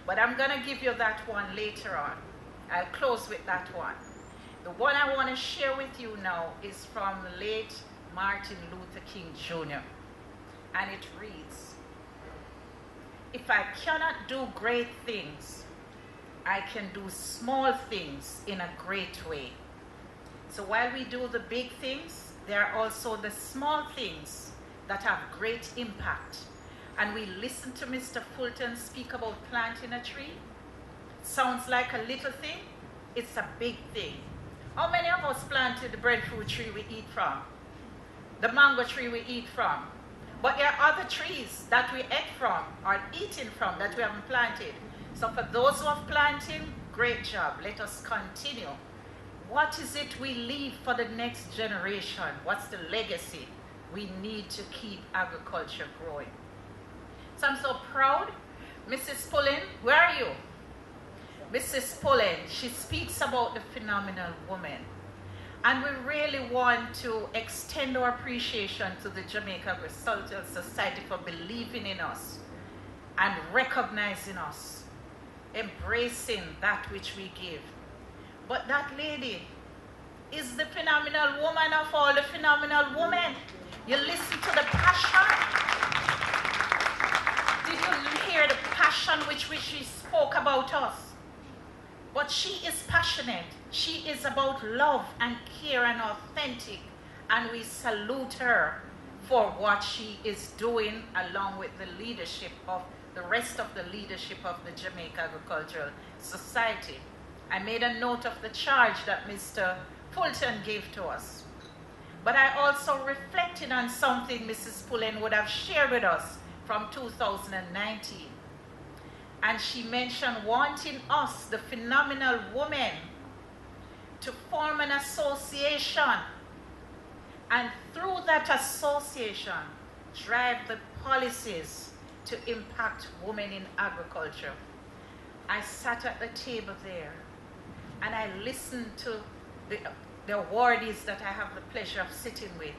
But I'm going to give you that one later on. I'll close with that one. The one I want to share with you now is from late Martin Luther King Jr. And it reads, "If I cannot do great things, I can do small things in a great way." So while we do the big things, there are also the small things that have great impact. And we listen to Mr. Fulton speak about planting a tree. Sounds like a little thing. It's a big thing. How many of us planted the breadfruit tree we eat from? The mango tree we eat from? But there are other trees that we ate from or eaten from that we haven't planted. So for those who have planted, great job. Let us continue. What is it we leave for the next generation? What's the legacy? We need to keep agriculture growing. So I'm so proud. Mrs. Pullen, where are you? Mrs. Pullen, she speaks about the phenomenal woman. And we really want to extend our appreciation to the Jamaica Agricultural Society for believing in us and recognizing us, embracing that which we give. But that lady is the phenomenal woman of all the phenomenal women. You listen to the passion. Did you hear the passion which she spoke about us? But she is passionate. She is about love and care and authentic. And we salute her for what she is doing along with the leadership of the rest of the leadership of the Jamaica Agricultural Society. I made a note of the charge that Mr. Fulton gave to us. But I also reflected on something Mrs. Pullen would have shared with us from 2019. And she mentioned wanting us, the phenomenal women, to form an association. And through that association, drive the policies to impact women in agriculture. I sat at the table there and I listened to the awardees that I have the pleasure of sitting with.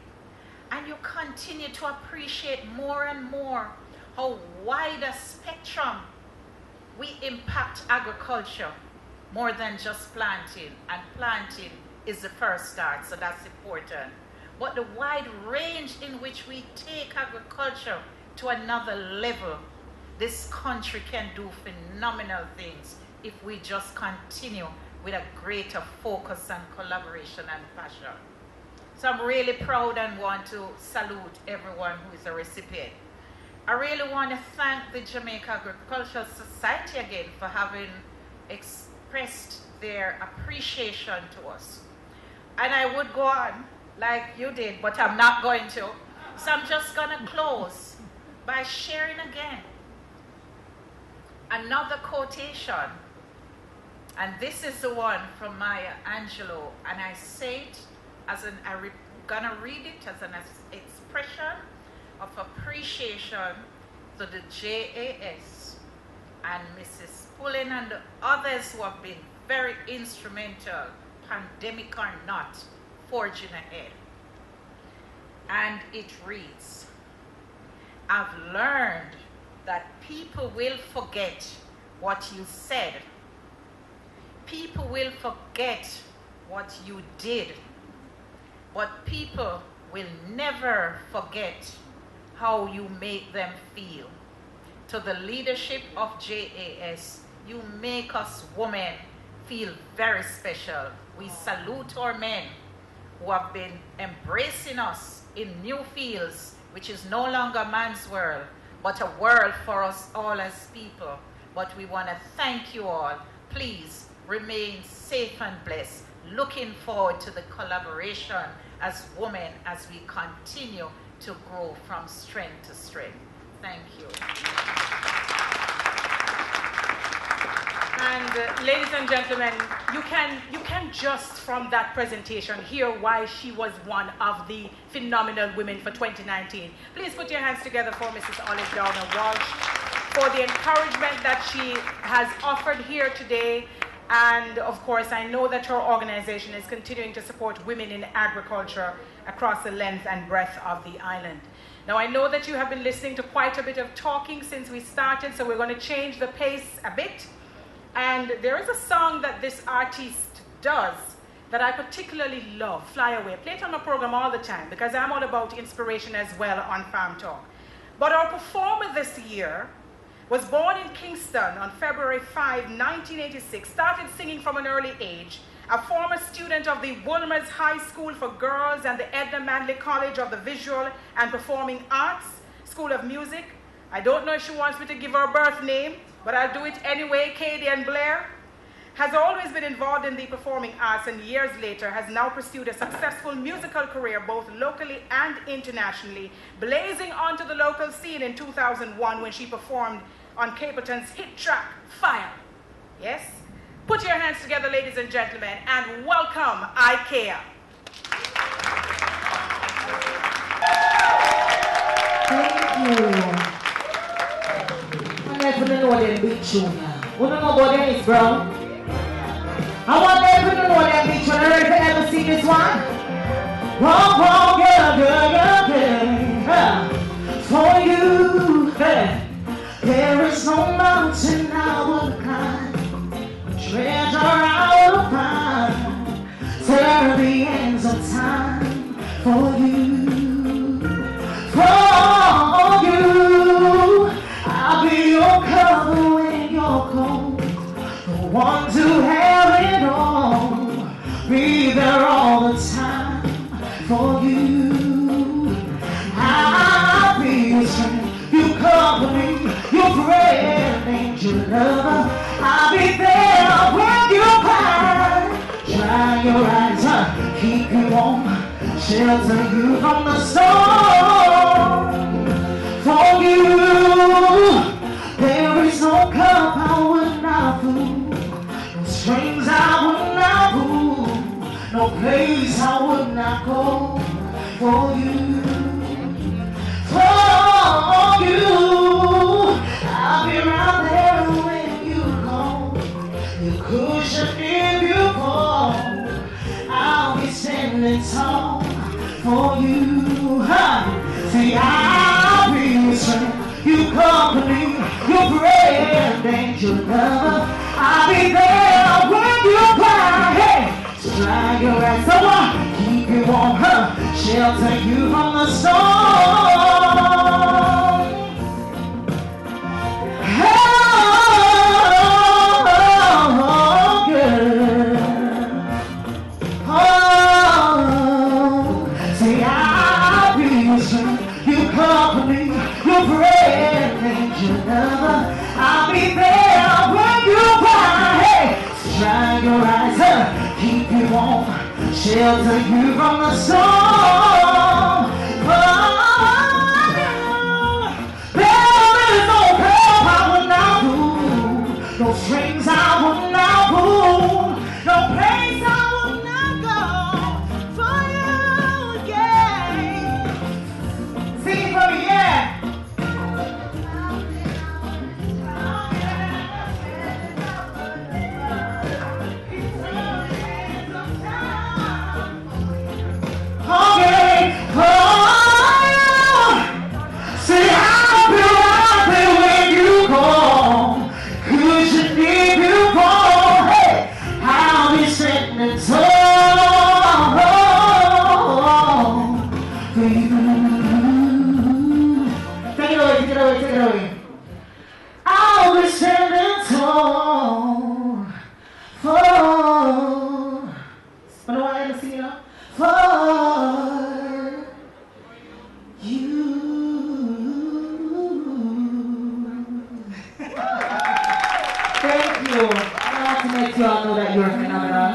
And you continue to appreciate more and more how wide a spectrum we impact agriculture, more than just planting. And planting is the first start, so that's important. But the wide range in which we take agriculture to another level, this country can do phenomenal things if we just continue with a greater focus and collaboration and passion. So I'm really proud and want to salute everyone who is a recipient. I really want to thank the Jamaica Agricultural Society again for having expressed their appreciation to us. And I would go on like you did, but I'm not going to. So I'm just going to close by sharing again another quotation. And this is the one from Maya Angelou. And I say it as I'm going to read it as an expression of appreciation to the JAS and Mrs. Pullen and the others who have been very instrumental, pandemic or not, forging ahead. And it reads, I've learned that people will forget what you said. People will forget what you did. But people will never forget how you make them feel. To the leadership of JAS, you make us women feel very special. We salute our men who have been embracing us in new fields, which is no longer man's world, but a world for us all as people. But we want to thank you all. Please remain safe and blessed. Looking forward to the collaboration as women as we continue to grow from strength to strength. Thank you. And ladies and gentlemen, you can just from that presentation hear why she was one of the phenomenal women for 2019. Please put your hands together for Mrs. Olive Downer Walsh for the encouragement that she has offered here today. And of course, I know that her organization is continuing to support women in agriculture across the length and breadth of the island. Now, I know that you have been listening to quite a bit of talking since we started, so we're going to change the pace a bit. And there is a song that this artist does that I particularly love, Fly Away. I play it on my program all the time because I'm all about inspiration as well on Farm Talk. But our performer this year was born in Kingston on February 5, 1986, started singing from an early age, a former student of the Wolmer's High School for Girls and the Edna Manley College of the Visual and Performing Arts School of Music. I don't know if she wants me to give her birth name, but I'll do it anyway, Katie and Blair. Has always been involved in the performing arts and years later has now pursued a successful musical career both locally and internationally, blazing onto the local scene in 2001 when she performed on Caperton's hit track, Fire. Yes? Put your hands together, ladies and gentlemen, and welcome IKEA. Thank you. I'm not going to know them big tune now. You don't know about them, Miss Brown? I want them to know them big tune. Are you ready to ever see this one? Wrong, wrong, girl, girl, girl, girl. For you, there is no mountain I would climb, treasure I will find, till the ends of time. For you, I'll be your cover when you're cold, the one to have it all, be there all the time. For you, I'll be your strength, your company, your friend, angel lover. I'll be there when you cry, dry your eyes, keep you warm, shelter you from the storm. For you, there is no cup I would not fill, no strings I would not pull, no place I would not go. For you, I'll be right there when you call, your cushion if you fall, I'll be standing tall. For you, see, I'll be your strength, your company, your friend, angel lover. I'll be there when you cry, hey, so dry your eyes shelter you from the storm. Oh, girl. Oh, say I'll be your strength, you company, your friend and your lover. I'll be there when you cry. Hey, dry your eyes, keep you warm, shelter you from the storm. Oh, there is no help I would not do, no strings I would not pull, no place I would not go for you, yeah. Sing it for me, yeah. Okay, oh, say I'll be right there when you call. Could you need you call? Hey, I'll be standing tall for you. Take it away, take it away, take it away. I'll be standing tall for. Wanna why I'm singing now? For you. Thank you. I want to make you all know that you're phenomenal.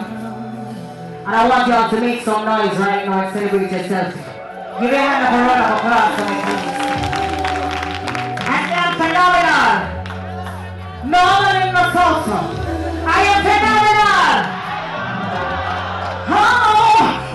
And I want you all to make some noise right now and celebrate yourself. Give a hand of a round of applause for me, please. And I'm phenomenal. No one in the salsa. I am phenomenal.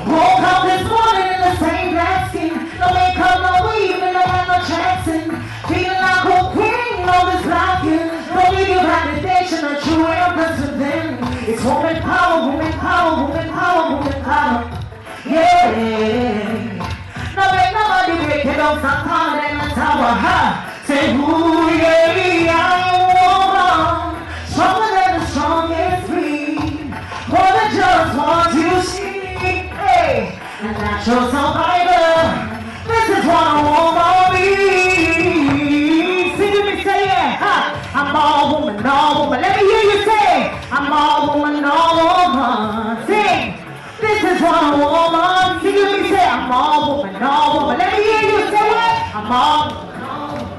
Woke up this morning in the same black skin. No makeup, no weave, no man, no Jackson. Feeling like a queen on this blacking. Don't give you validation that you ain't president. It's woman power, woman power, woman power, woman power. Yeah. No make nobody break it up some power in the tower, huh? Say, ooh, yeah, I'm a woman. Stronger than the strongest breed. More than just what you see. A natural survivor. This is what a woman means. Sing with me, say yeah. I'm all woman, all woman. Let me hear you say, I'm all woman, all woman. Sing. This is what a woman. Sing with me, say, I'm all woman, all woman. Let me hear you say what? I'm all.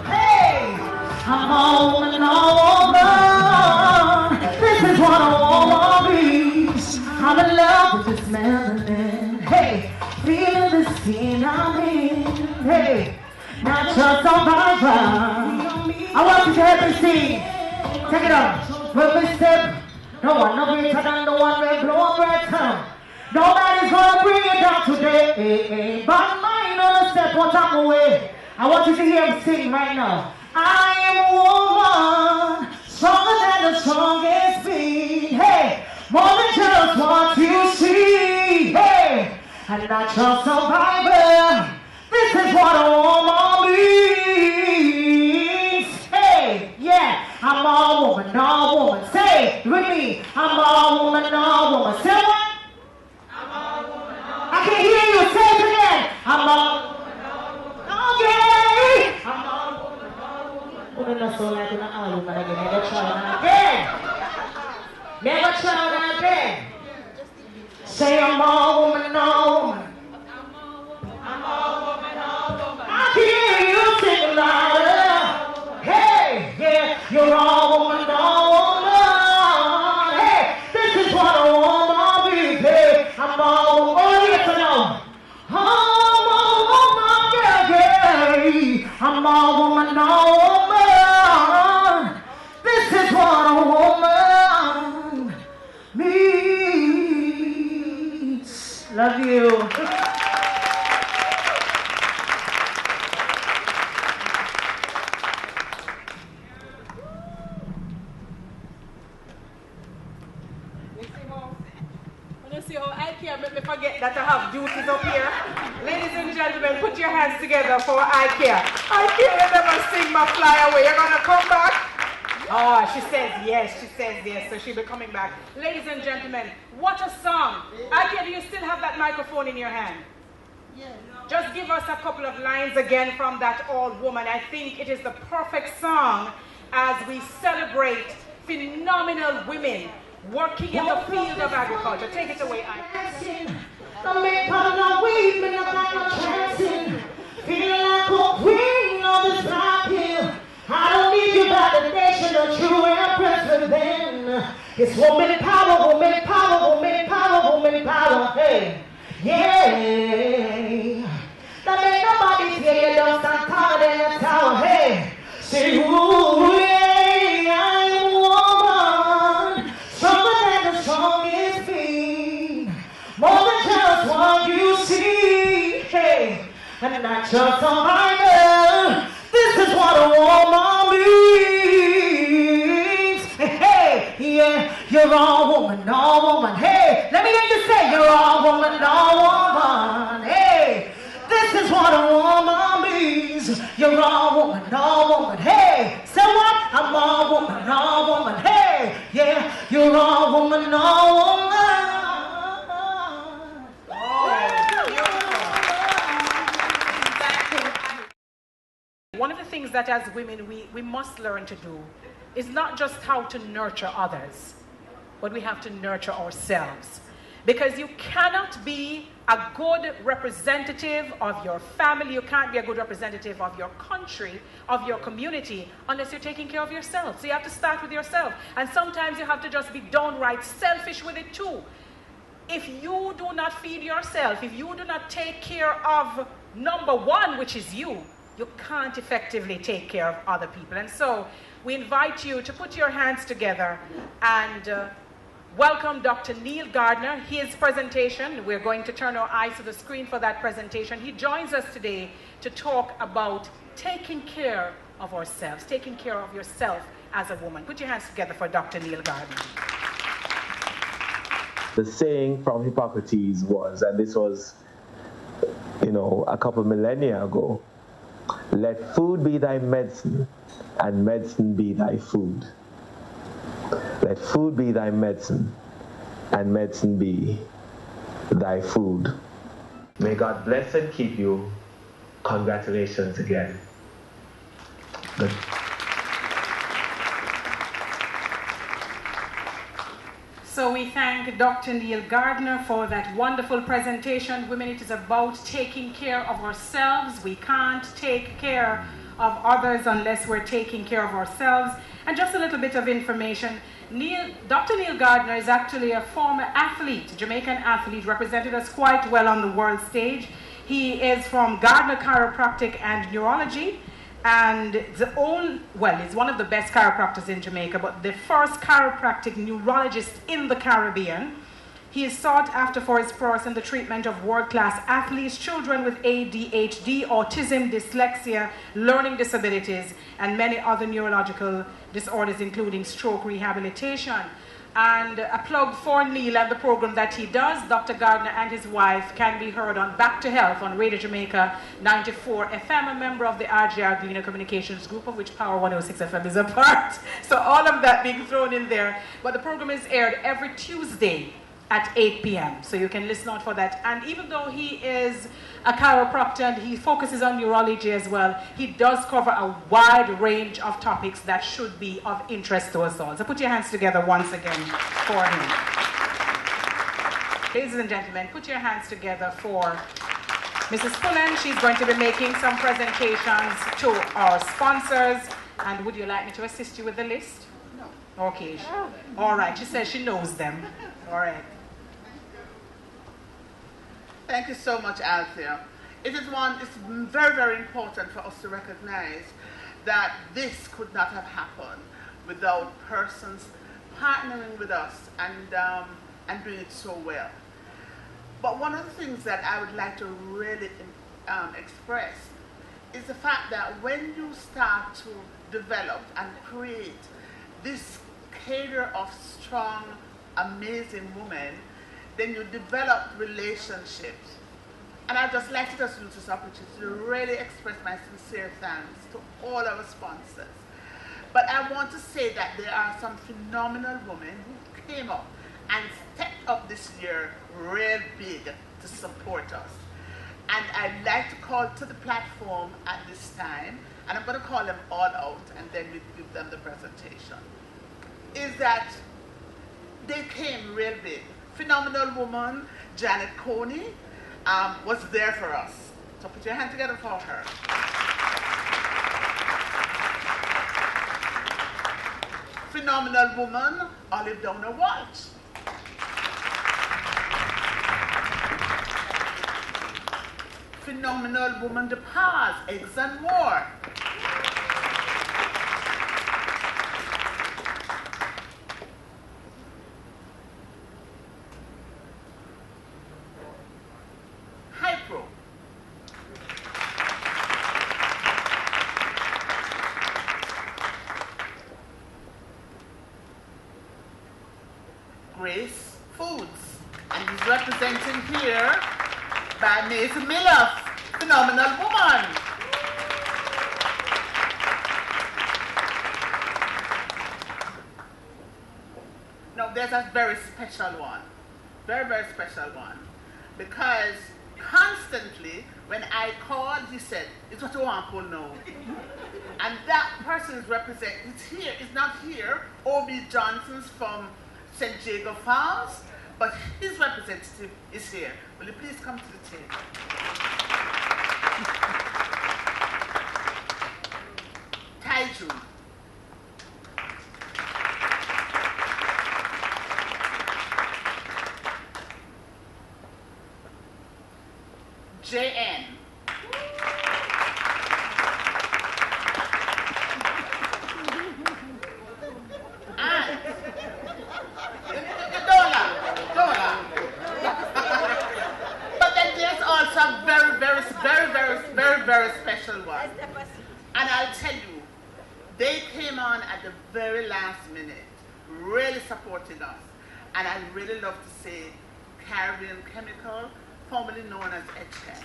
Hey, I'm all woman, all woman. This is what a woman means. I'm in love with this melanin. Hey, feeling the skin I'm in. Hey, not just survivor. I want you to help me sing. Take it up. When we step, no one no greater than the one that blow up right time. Nobody's gonna bring it down today. But mine on the step, what I'm away. I want you to hear him sing right now. I am a woman, stronger than the strongest being. Hey, more than just what you see. Hey, I'm not your survivor. This is what a woman means. Hey, yeah, I'm all woman, all woman. Say it with me. I'm all woman, all woman. Say what? I'm all woman, all woman. I can hear you. Say it again. I'm all woman, all woman. Okay. I'm all woman, all woman. Woman, that's all I do. Not all woman again. Never try that again. Never try that again. Say I'm all woman, all woman. I'm all woman, all woman. I hear you sing louder. Hey, yeah, you're all woman, all woman. Hey, this is what a woman is. Hey, I'm all woman. Oh, yes or no? I'm all woman, yeah, yeah. I'm all woman, all woman. This is what a woman means. Love you. See how I can't make me forget that I have duties up here. Ladies and gentlemen, put your hands together for IKEA. IKEA, you never sing my fly away. You're gonna come back? Oh, she says yes, so she'll be coming back. Ladies and gentlemen, what a song. IKEA, do you still have that microphone in your hand? Just give us a couple of lines again from that old woman. I think it is the perfect song as we celebrate phenomenal women working in the field of agriculture. Take it away, Anne. Feeling like a queen on this rock hill. I don't need your validation, don't you impress me then. It's woman power, woman power, woman power, woman power, hey. Yeah. That ain't nobody here, you don't stand taller than a tower, hey. Say, ooh, yeah, I'm a woman, stronger than the strongest fiend. More than just what you see, hey. And not just a survivor. This is what a woman means. Hey, yeah, you're all woman, hey. Let me hear you say, you're all woman, hey. This is what a woman means. You're all woman, hey. Say what? I'm all woman, hey. Yeah, you're all woman. One of the things that as women we must learn to do is not just how to nurture others, but we have to nurture ourselves. Because you cannot be a good representative of your family, you can't be a good representative of your country, of your community, unless you're taking care of yourself. So you have to start with yourself. And sometimes you have to just be downright selfish with it too. If you do not feed yourself, if you do not take care of number one, which is you can't effectively take care of other people. And so we invite you to put your hands together and welcome Dr. Neil Gardner. His presentation, we're going to turn our eyes to the screen for that presentation. He joins us today to talk about taking care of ourselves, taking care of yourself as a woman. Put your hands together for Dr. Neil Gardner. The saying from Hippocrates was, and this was, a couple millennia ago, let food be thy medicine, and medicine be thy food. Let food be thy medicine, and medicine be thy food. May God bless and keep you. Congratulations again. Good. So we thank Dr. Neil Gardner for that wonderful presentation. Women, it is about taking care of ourselves. We can't take care of others unless we're taking care of ourselves. And just a little bit of information. Dr. Neil Gardner is actually a former athlete, Jamaican athlete, represented us quite well on the world stage. He is from Gardner Chiropractic and Neurology. And he's one of the best chiropractors in Jamaica, but the first chiropractic neurologist in the Caribbean. He is sought after for his prowess in the treatment of world-class athletes, children with ADHD, autism, dyslexia, learning disabilities, and many other neurological disorders, including stroke rehabilitation. And a plug for Neil and the program that he does. Dr. Gardner and his wife can be heard on Back to Health on Radio Jamaica 94 FM, a member of the RGR Gleaner Communications Group, of which Power 106 FM is a part. So all of that being thrown in there. But the program is aired every Tuesday at 8 p.m. So you can listen out for that. And even though he is a chiropractor and he focuses on neurology as well, he does cover a wide range of topics that should be of interest to us all. So put your hands together once again for him. Ladies and gentlemen, put your hands together for Mrs. Pullen. She's going to be making some presentations to our sponsors. And would you like me to assist you with the list? No. Okay. All right. She says she knows them. All right. Thank you so much, Althea. It's very, very important for us to recognize that this could not have happened without persons partnering with us and doing it so well. But one of the things that I would like to really express is the fact that when you start to develop and create this cadre of strong, amazing women, then you develop relationships. And I'd just like to use this opportunity to really express my sincere thanks to all our sponsors. But I want to say that there are some phenomenal women who came up and stepped up this year real big to support us. and I'd like to call to the platform at this time, and I'm going to call them all out, and then we give them the presentation, is that they came real big. Phenomenal woman, Janet Coney, was there for us. So put your hand together for her. Phenomenal woman, Olive Downer Walsh. Phenomenal woman, De Paz, Eggs and More. Hypro. Grace Foods, and he's representing here by Maisie Miller, phenomenal woman. Now there's a very special one, very, very special one, because constantly when I called, he said, it's what you want to know. And that person is representing, it's here, it's not here, O.B. Johnson's from St. Jago Farms, but his representative is here. Will you please come to the table? Taiju. JN. Very special one. And I'll tell you, they came on at the very last minute, really supporting us. And I really love to say Caribbean Chemical, formerly known as HCAM.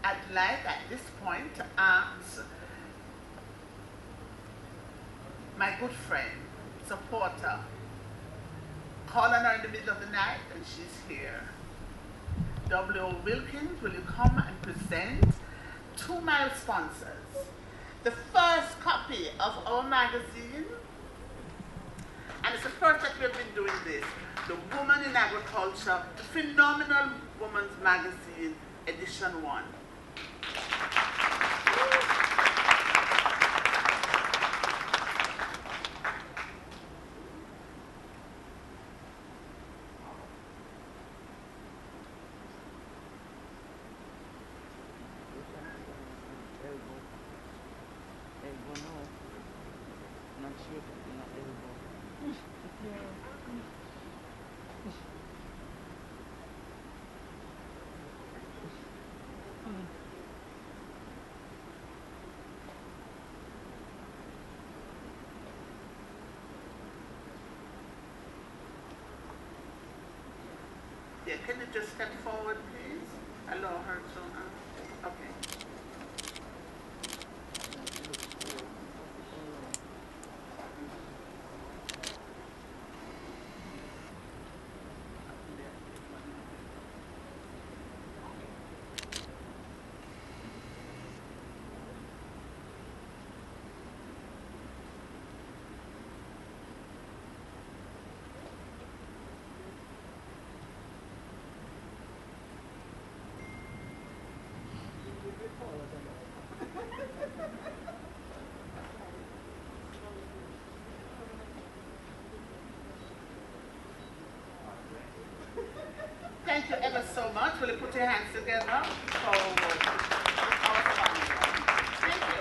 I'd like at this point to ask my good friend, supporter, calling her in the middle of the night, and she's here. W.O. Wilkins, will you come and present to my sponsors the first copy of our magazine? And it's the first that we've been doing this, the Woman in Agriculture, the Phenomenal Woman's Magazine, Edition 1. Yeah, can you just step forward, please? Allow her to, okay. Thank you ever so much. Will you put your hands together forward? Thank you.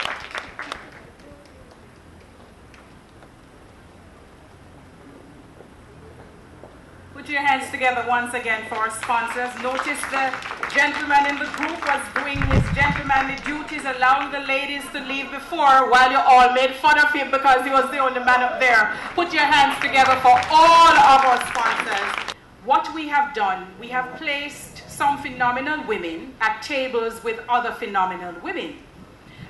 Put your hands together once again for our sponsors. Notice the gentleman in the group was doing his gentlemanly duties, allowing the ladies to leave before, while you all made fun of him because he was the only man up there. Put your hands together for all of our sponsors. What we have done, we have placed some phenomenal women at tables with other phenomenal women.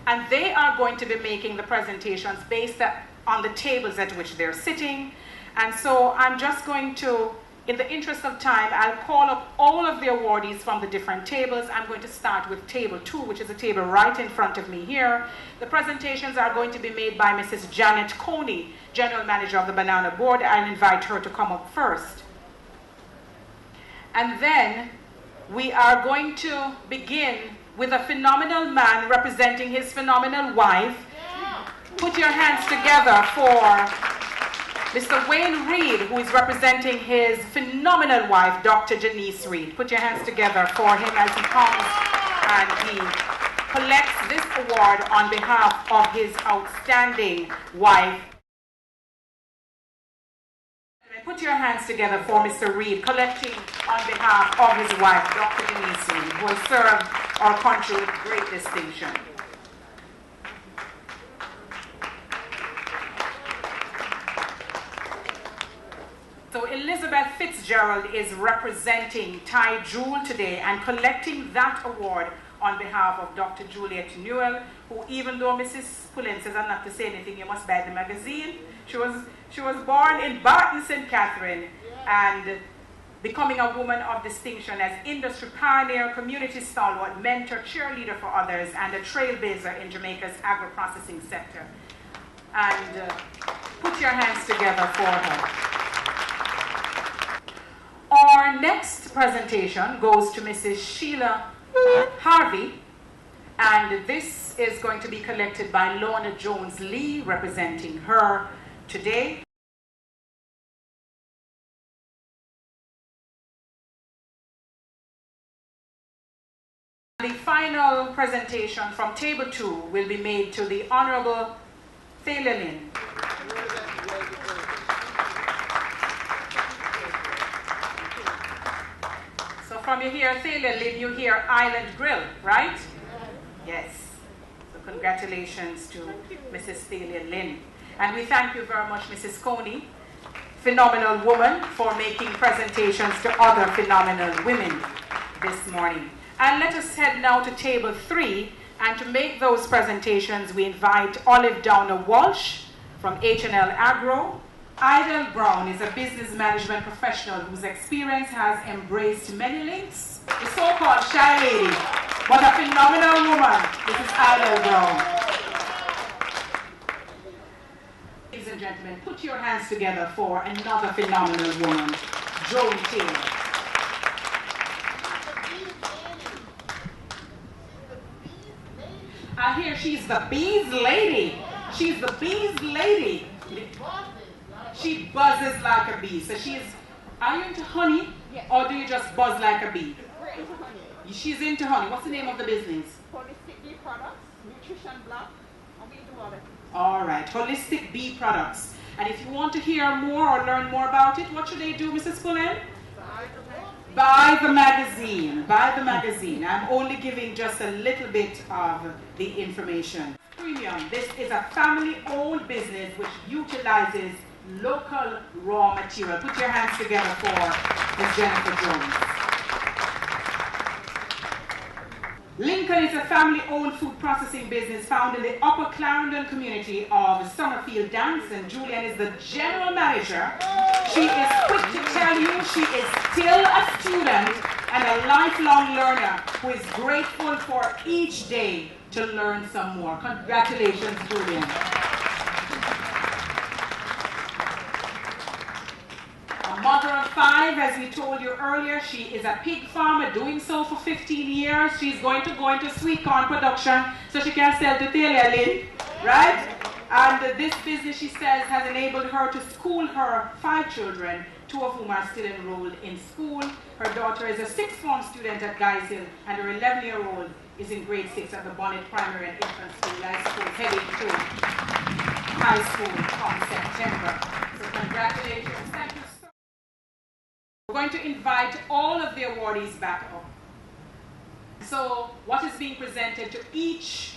And they are going to be making the presentations based on the tables at which they're sitting. And so I'm just going to, in the interest of time, I'll call up all of the awardees from the different tables. I'm going to start with table 2, which is a table right in front of me here. The presentations are going to be made by Mrs. Janet Coney, General Manager of the Banana Board. I'll invite her to come up first. And then we are going to begin with a phenomenal man representing his phenomenal wife. Put your hands together for Mr. Wayne Reed, who is representing his phenomenal wife, Dr. Janice Reed. Put your hands together for him as he comes and he collects this award on behalf of his outstanding wife. Put your hands together for Mr. Reed, collecting on behalf of his wife, Dr. Janice Reed, who has served our country with great distinction. So Elizabeth Fitzgerald is representing Ty Jewel today and collecting that award on behalf of Dr. Juliet Newell, who, even though Mrs. Pullen says I'm not to say anything, you must buy the magazine. She was born in Barton, St. Catherine, and becoming a woman of distinction as industry pioneer, community stalwart, mentor, cheerleader for others, and a trailblazer in Jamaica's agro-processing sector. And put your hands together for her. Our next presentation goes to Mrs. Sheila Harvey, and this is going to be collected by Lorna Jones-Lee, representing her today. The final presentation from table 2 will be made to the Honorable Thalia Lynn. So from you hear Thalia Lynn, you hear Island Grill, right? Yes. So congratulations to Mrs. Thalia Lynn. And we thank you very much, Mrs. Coney, phenomenal woman, for making presentations to other phenomenal women this morning. And let us head now to table 3, and to make those presentations, we invite Olive Downer Walsh from H&L Agro. Idle Brown is a business management professional whose experience has embraced many links. The so-called shy lady, but a phenomenal woman. This is Idle Brown. Ladies and gentlemen, put your hands together for another phenomenal woman, Joan Taylor. I hear she's the bees lady. She's the bees lady. She buzzes like a bee. So she's, are you into honey? Yes. Or do you just buzz like a bee? We're into honey. She's into honey. What's the name of the business? Holistic Bee Products, Nutrition Block, and we do all that. All right, Holistic Bee Products. And if you want to hear more or learn more about it, what should they do, Mrs. Pullen? Buy the magazine. Buy the magazine. I'm only giving just a little bit of the information. Premium. This is a family-owned business which utilizes local raw material. Put your hands together for Ms. Jennifer Jones. Lincoln is a family-owned food processing business found in the Upper Clarendon community of Summerfield Dance, and Julian is the general manager. She is quick to tell you she is still a student and a lifelong learner who is grateful for each day to learn some more. Congratulations, Julian. A mother of 5, as we told you earlier. She is a pig farmer, doing so for 15 years. She's going to go into sweet corn production so she can sell to Thalia Lynn, right? And this business, she says, has enabled her to school her 5 children, 2 of whom are still enrolled in school. Her daughter is a 6th form student at Guys Hill, and her 11-year-old is in grade 6 at the Bonnet Primary and Infant School, high school, heading to high school come September. So congratulations. Thank you so much. We're going to invite all of the awardees back up. So what is being presented to each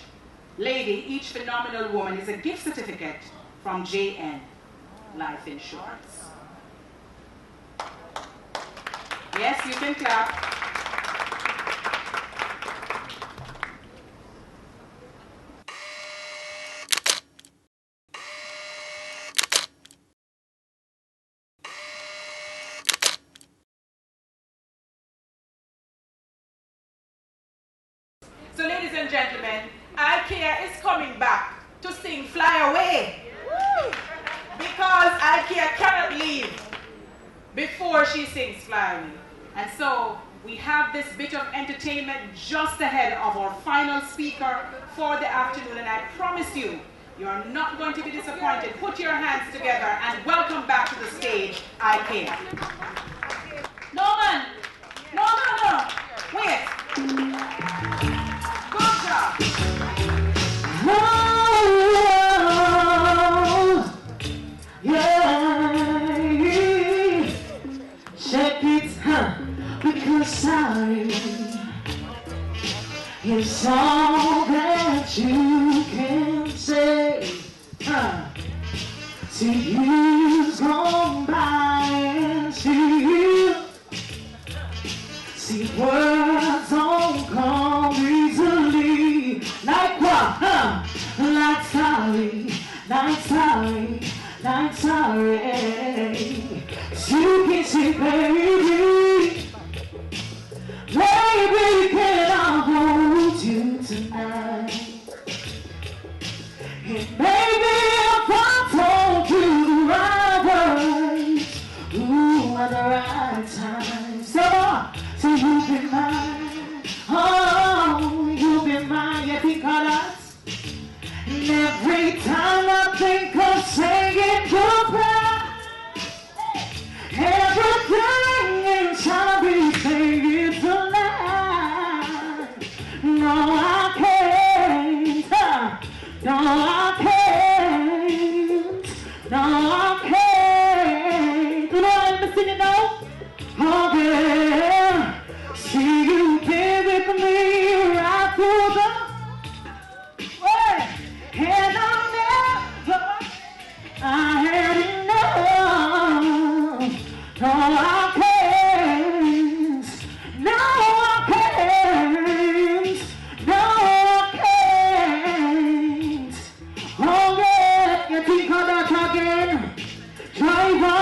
lady, each phenomenal woman, is a gift certificate from JN Life Insurance. Yes, you can clap. and gentlemen, IKEA is coming back to sing Fly Away. Because IKEA cannot leave before she sings Fly Away. And so we have this bit of entertainment just ahead of our final speaker for the afternoon. And I promise you, you're not going to be disappointed. Put your hands together and welcome back to the stage, IKEA. Norman! No. Wait. Good job. Oh, yeah. Check it, because sorry is all that you can say. To years gone by and see words don't come easily. Like what? Like sorry, like sorry, like sorry. So you can say, baby, baby, can I hold you tonight? And baby, if I told you the right words, ooh, at the right time, so you'll be mine, oh, you'll be mine, you think of that? And every time I think of saying goodbye, everything inside me saying tonight, no, I can't, no, I can't, no, I can't. You know what I'm singing now? Oh yeah, see you give it to me right through the way, and I had enough. No, I can't. No, I can't. No, I can't. Oh yeah, you think of that again? Driver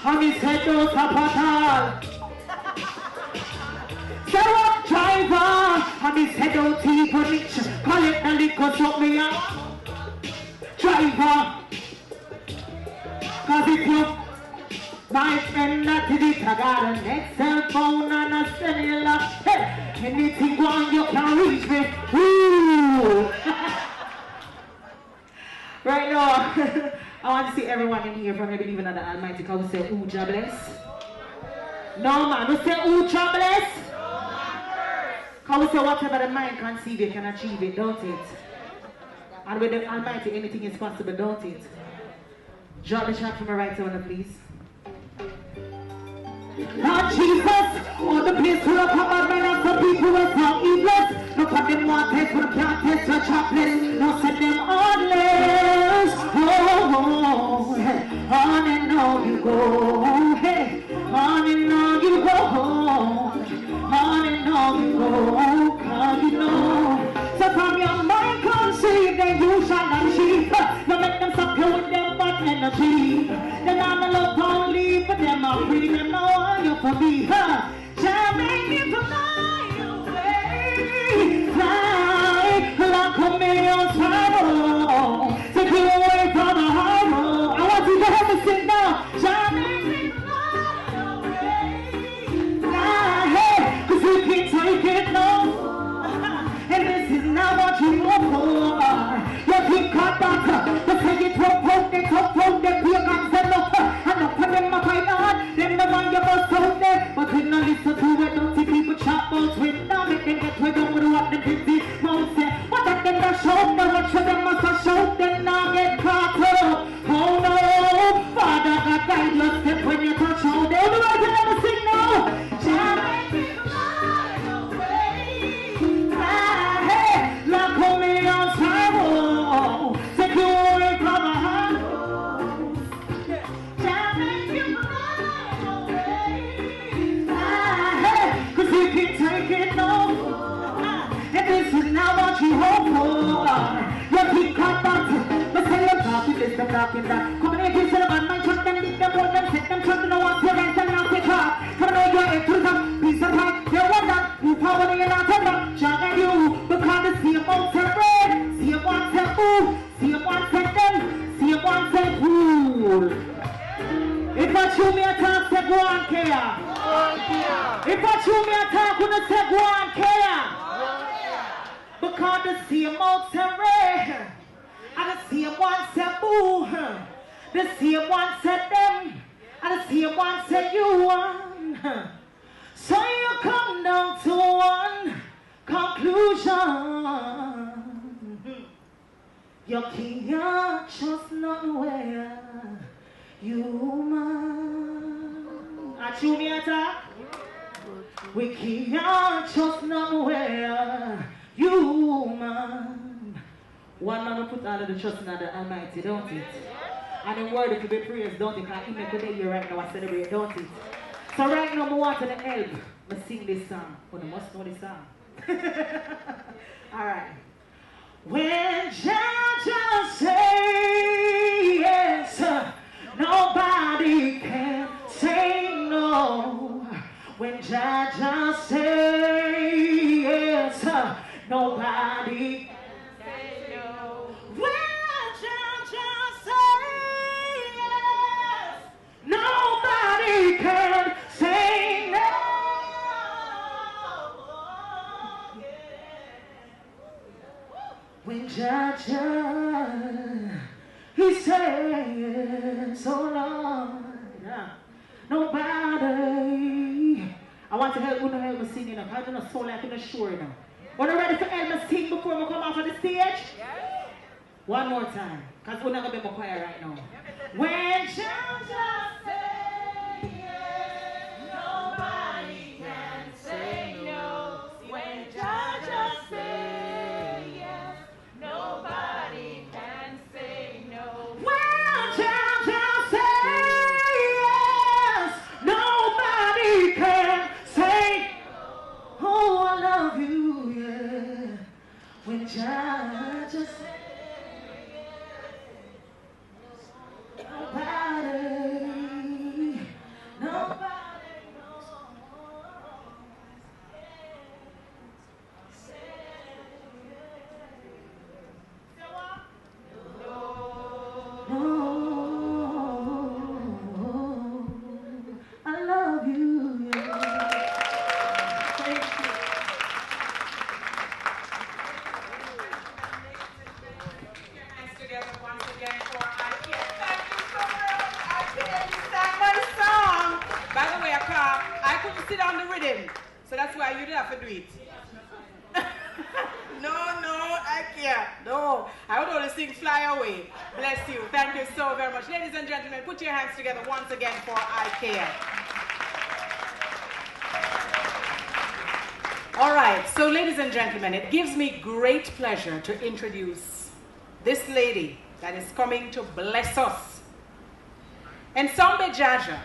on his head to Zapatal. So driver on his head to T-Punich. Call it the liquor, suck me out. Driver. Cause if you, my friend, not to it, I got an Excel phone and a cellular. Hey, anything wrong, you can reach me. Ooh. Right now, I want to see everyone in here from believing in the Almighty. Can we say, ooh, God bless? No, man, we say, ooh, God bless? Can we say, whatever the mind conceive, you can achieve it, don't it? And with the Almighty, anything is possible, don't it? Drop the shot from my right corner, please. Lord Jesus, all the place full of power, men and some people with some evils. No put them one taste, but can't taste your chocolate. No set them honest. Oh, hey. On and on you go, hey. On and on you go, on and on you go, cause you know. So from your mind conceive, then you shall not cheat. No make them suck you with them bad energy. Them not the love only, but them are free. Them know you for me, Just make me fly away, fly like a million swallows. Take you away from the high road. I want you to have to sing now. Just make me fly away, fly, hey, 'cause you can't take it no. And this is not what you want for. You keep caught back, the say it won't hold, they talk from the fear comes and up. And up for them a fight on, them the one you must hold them. But we no listen to it, don't see people chat about with now. Make them get way down with what them busy mouth say. What that them that show, the watch for them must have showed them now get caught up. Oh no, Father God guide your step when you touch all day. The right to never sing now. Just make me fly away, fly, hey, like a million swallows. Take you away from my heart. Just make me fly away, fly, hey, 'cause you can't take it no. And this is not what you hope for. You keep caught back. But say you're talking this, I'm talking that. Come on, if you say about my truck, then leave them hold them, set them truck, no one's your rent and not take off. Come on, you're a truth, piece of pie, you want that, you power, you're not a rock, John and you, because the same go on care. If I chew me attack, when I say go on care. Because the same mouth say red, and the same one say boo. The same one said them, and the same one said you won. So you come down to one conclusion. You can't trust nowhere, human. I chew me attack. We can't trust nowhere, human. One man will put all of the trust in the Almighty, don't it? And the word it will be praised, don't it? Because he make the day here right now I celebrate, don't it? So right now I want to help me sing this song. But you must know this song. Alright. When Jah say yes, nobody can say no. When Jah say yes, nobody can say no. When Jah say yes, nobody can say no. When Jah he says, oh Lord, nobody. I want to help me sing enough. I don't sound like I'm sure enough. Are you ready to help me sing before we come off of the stage? Yes. One more time, because we're not going to be quiet right now. When Jah say yes, nobody can say no. When Jah say yes, nobody can say no. When Jah say yes, nobody can say oh I love you, yeah. When Jah say nobody, nobody knows. No, I love you, yeah. Thank you. Hands together once again for I Can't. Thank you so much. I Can't. You sang my song. By the way, I couldn't sit on the rhythm, so that's why you didn't have to do it. No, I can't. No, I would only sing Fly Away. Bless you. Thank you so very much. Ladies and gentlemen, put your hands together once again for I Care. All right, so ladies and gentlemen, it gives me great pleasure to introduce this lady that is coming to bless us. Nsombe Jaja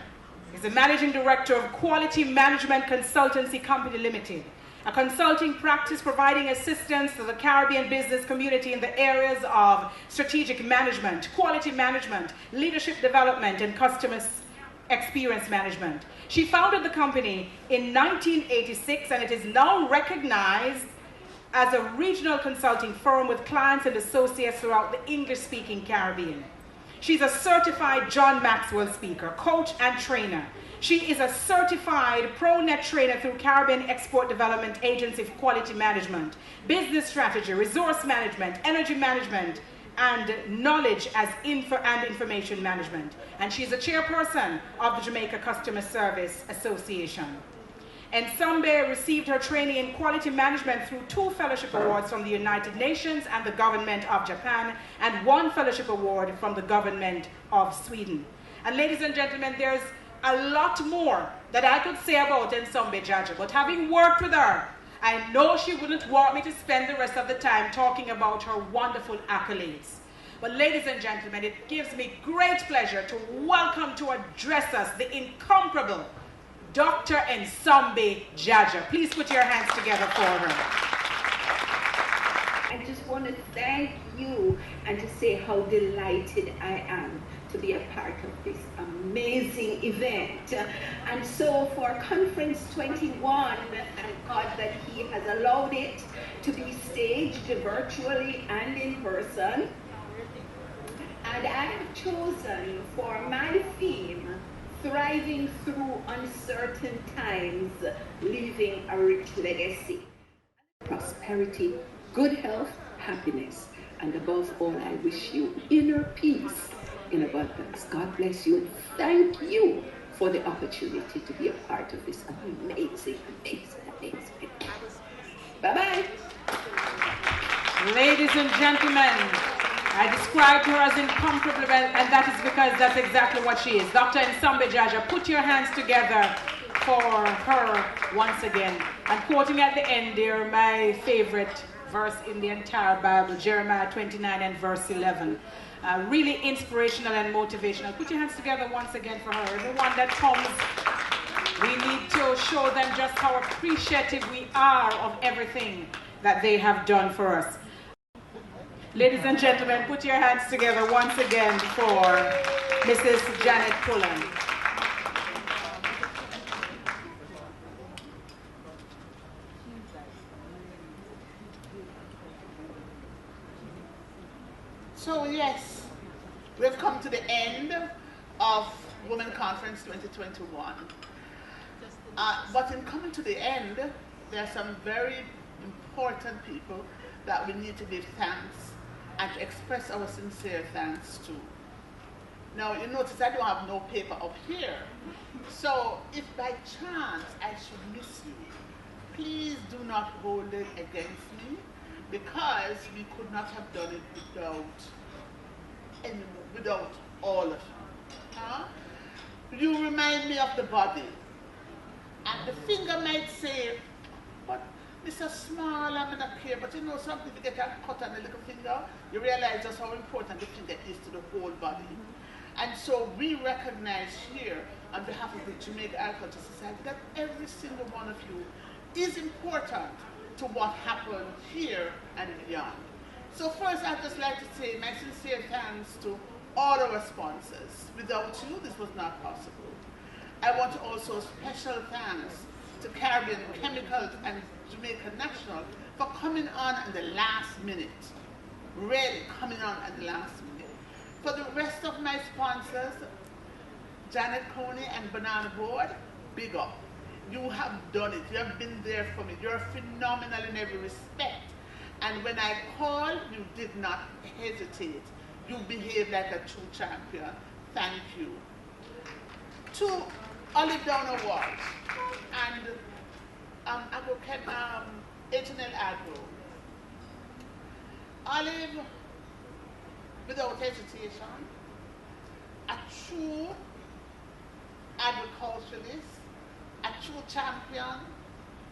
is the Managing Director of Quality Management Consultancy Company Limited, a consulting practice providing assistance to the Caribbean business community in the areas of strategic management, quality management, leadership development, and customer experience management. She founded the company in 1986, and it is now recognized as a regional consulting firm with clients and associates throughout the English-speaking Caribbean. She's a certified John Maxwell speaker, coach, and trainer. She is a certified ProNet trainer through Caribbean Export Development Agency for Quality Management, Business Strategy, Resource Management, Energy Management, and Knowledge as Information Management. And she's a chairperson of the Jamaica Customer Service Association. Nsombe received her training in quality management through 2 fellowship awards from the United Nations and the government of Japan, and 1 fellowship award from the government of Sweden. And ladies and gentlemen, there's a lot more that I could say about Nsombe Jaja, but having worked with her, I know she wouldn't want me to spend the rest of the time talking about her wonderful accolades. But ladies and gentlemen, it gives me great pleasure to welcome to address us the incomparable Dr. Nsombe Jaja. Please put your hands together for her. I just want to thank you and to say how delighted I am to be a part of this amazing event. And so for Conference 21, thank God that he has allowed it to be staged virtually and in person. And I have chosen for my theme, thriving through uncertain times, leaving a rich legacy. Prosperity, good health, happiness, and above all, I wish you inner peace in abundance. God bless you and thank you for the opportunity to be a part of this amazing. Bye-bye. Ladies and gentlemen, I described her as incomparable, and that is because that's exactly what she is. Dr. Nsambe Jaja, put your hands together for her once again. I'm quoting at the end there my favorite verse in the entire Bible, Jeremiah 29 and verse 11. Really inspirational and motivational. Put your hands together once again for her. Everyone that comes, we need to show them just how appreciative we are of everything that they have done for us. Ladies and gentlemen, put your hands together once again for Mrs. Janet Pullen. So yes, we've come to the end of Women Conference 2021. But in coming to the end, there are some very important people that we need to give thanks and to express our sincere thanks to. Now, you notice I don't have no paper up here. So if by chance I should miss you, please do not hold it against me, because we could not have done it without all of you. Huh? You remind me of the body. And the finger might say, but it's so small, I'm not care. But you know something, if you get a cut on the little finger, you realize just how important the finger is to the whole body. And so we recognize here, on behalf of the Jamaica Agricultural Society, that every single one of you is important to what happened here and beyond. So first, I'd just like to say my sincere thanks to all our sponsors. Without you, this was not possible. I want to also special thanks to Caribbean Chemicals and Jamaica National for coming on in the last minute. Really coming on at the last minute. For the rest of my sponsors, Janet Coney and Banana Board, big up. You have done it. You have been there for me. You're phenomenal in every respect. And when I called, you did not hesitate. You behaved like a true champion. Thank you. To Olive Down Awards and H&L Agro. Olive, without hesitation, a true agriculturalist, a true champion,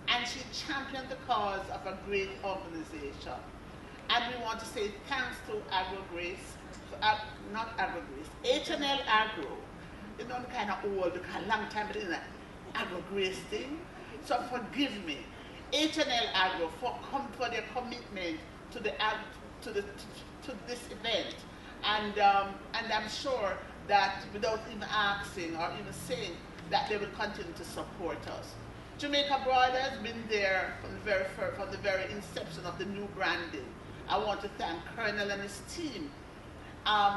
and she championed the cause of a great organization. And we want to say thanks to H&L Agro. You know, kind of old, because a long time in the agro-grace thing. So forgive me, H&L Agro, for their commitment to this event. And I'm sure that without even asking or even saying, that they will continue to support us. Jamaica Brothers been there from the very inception of the new branding. I want to thank Colonel and his team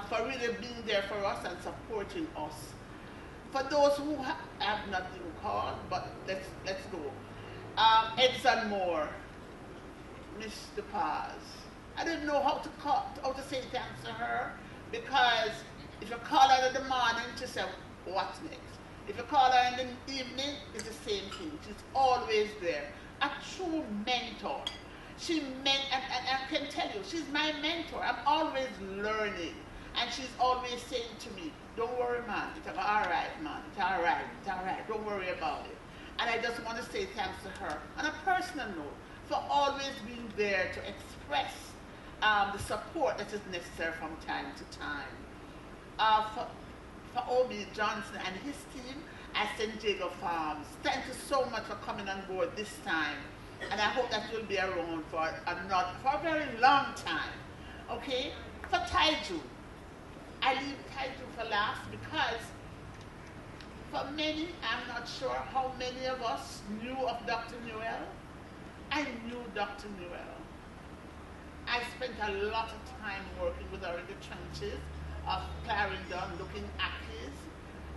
for really being there for us and supporting us. For those who have not been called, but let's go. Edson Moore, Mr. Paz. I didn't know how to say thanks to her, because if you call her in the morning, she said, what's next? If you call her in the evening, it's the same thing. She's always there. A true mentor. And I can tell you, she's my mentor. I'm always learning. And she's always saying to me, don't worry, man. It's all right, man. It's all right. It's all right. Don't worry about it. And I just want to say thanks to her, on a personal note, for always being there to express the support that is necessary from time to time. For Obi Johnson and his team at St. Jago Farms, thank you so much for coming on board this time. And I hope that you'll be around for a very long time. Okay? For Taiju, I leave Taiju for last because for many, I'm not sure how many of us knew of Dr. Newell. I knew Dr. Newell. I spent a lot of time working with her in the trenches of Clarendon, looking at his.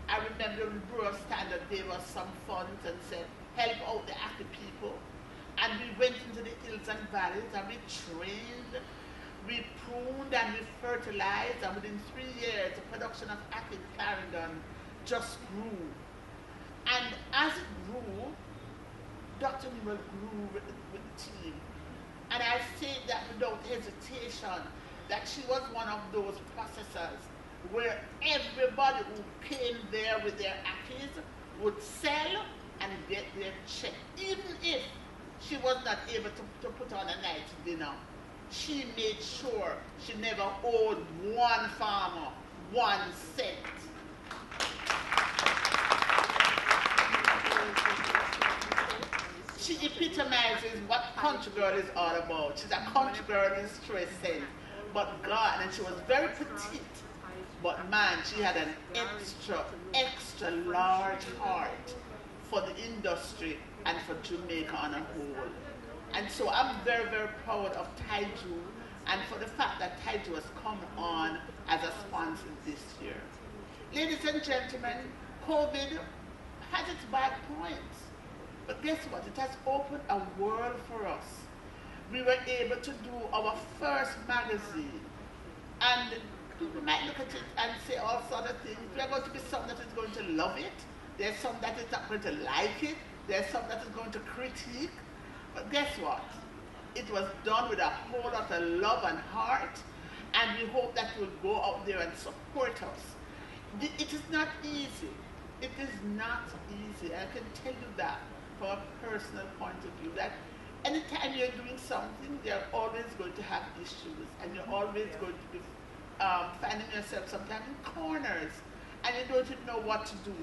I remember when Bureau Standard gave us some funds and said, help out the Aki people. And we went into the hills and valleys and we trained, we pruned and we fertilized, and within 3 years the production of Aki in Clarendon just grew. And as it grew, Dr. Nimble grew with the team. And I say that without hesitation, that she was one of those processors where everybody who came there with their Akis would sell and get their check. Even if she was not able to put on a nice dinner, she made sure she never owed one farmer 1 cent. She epitomizes what country girl is all about. She's a country girl in stress sense. But God, and she was very petite, but man, she had an extra large heart for the industry and for Jamaica on a whole. And so I'm very, very proud of Taiju and for the fact that Taiju has come on as a sponsor this year. Ladies and gentlemen, COVID has its bad points, but guess what? It has opened a world for us. We were able to do our first magazine, and people might look at it and say all sorts of things. There's going to be some that is going to love it. There's some that is not going to like it. There's some that is going to critique. But guess what? It was done with a whole lot of love and heart, and we hope that you'll go out there and support us. It is not easy. It is not easy. I can tell you that from a personal point of view, that anytime you're doing something, you're always going to have issues, and you're always going to be finding yourself sometimes in corners, and you don't even know what to do.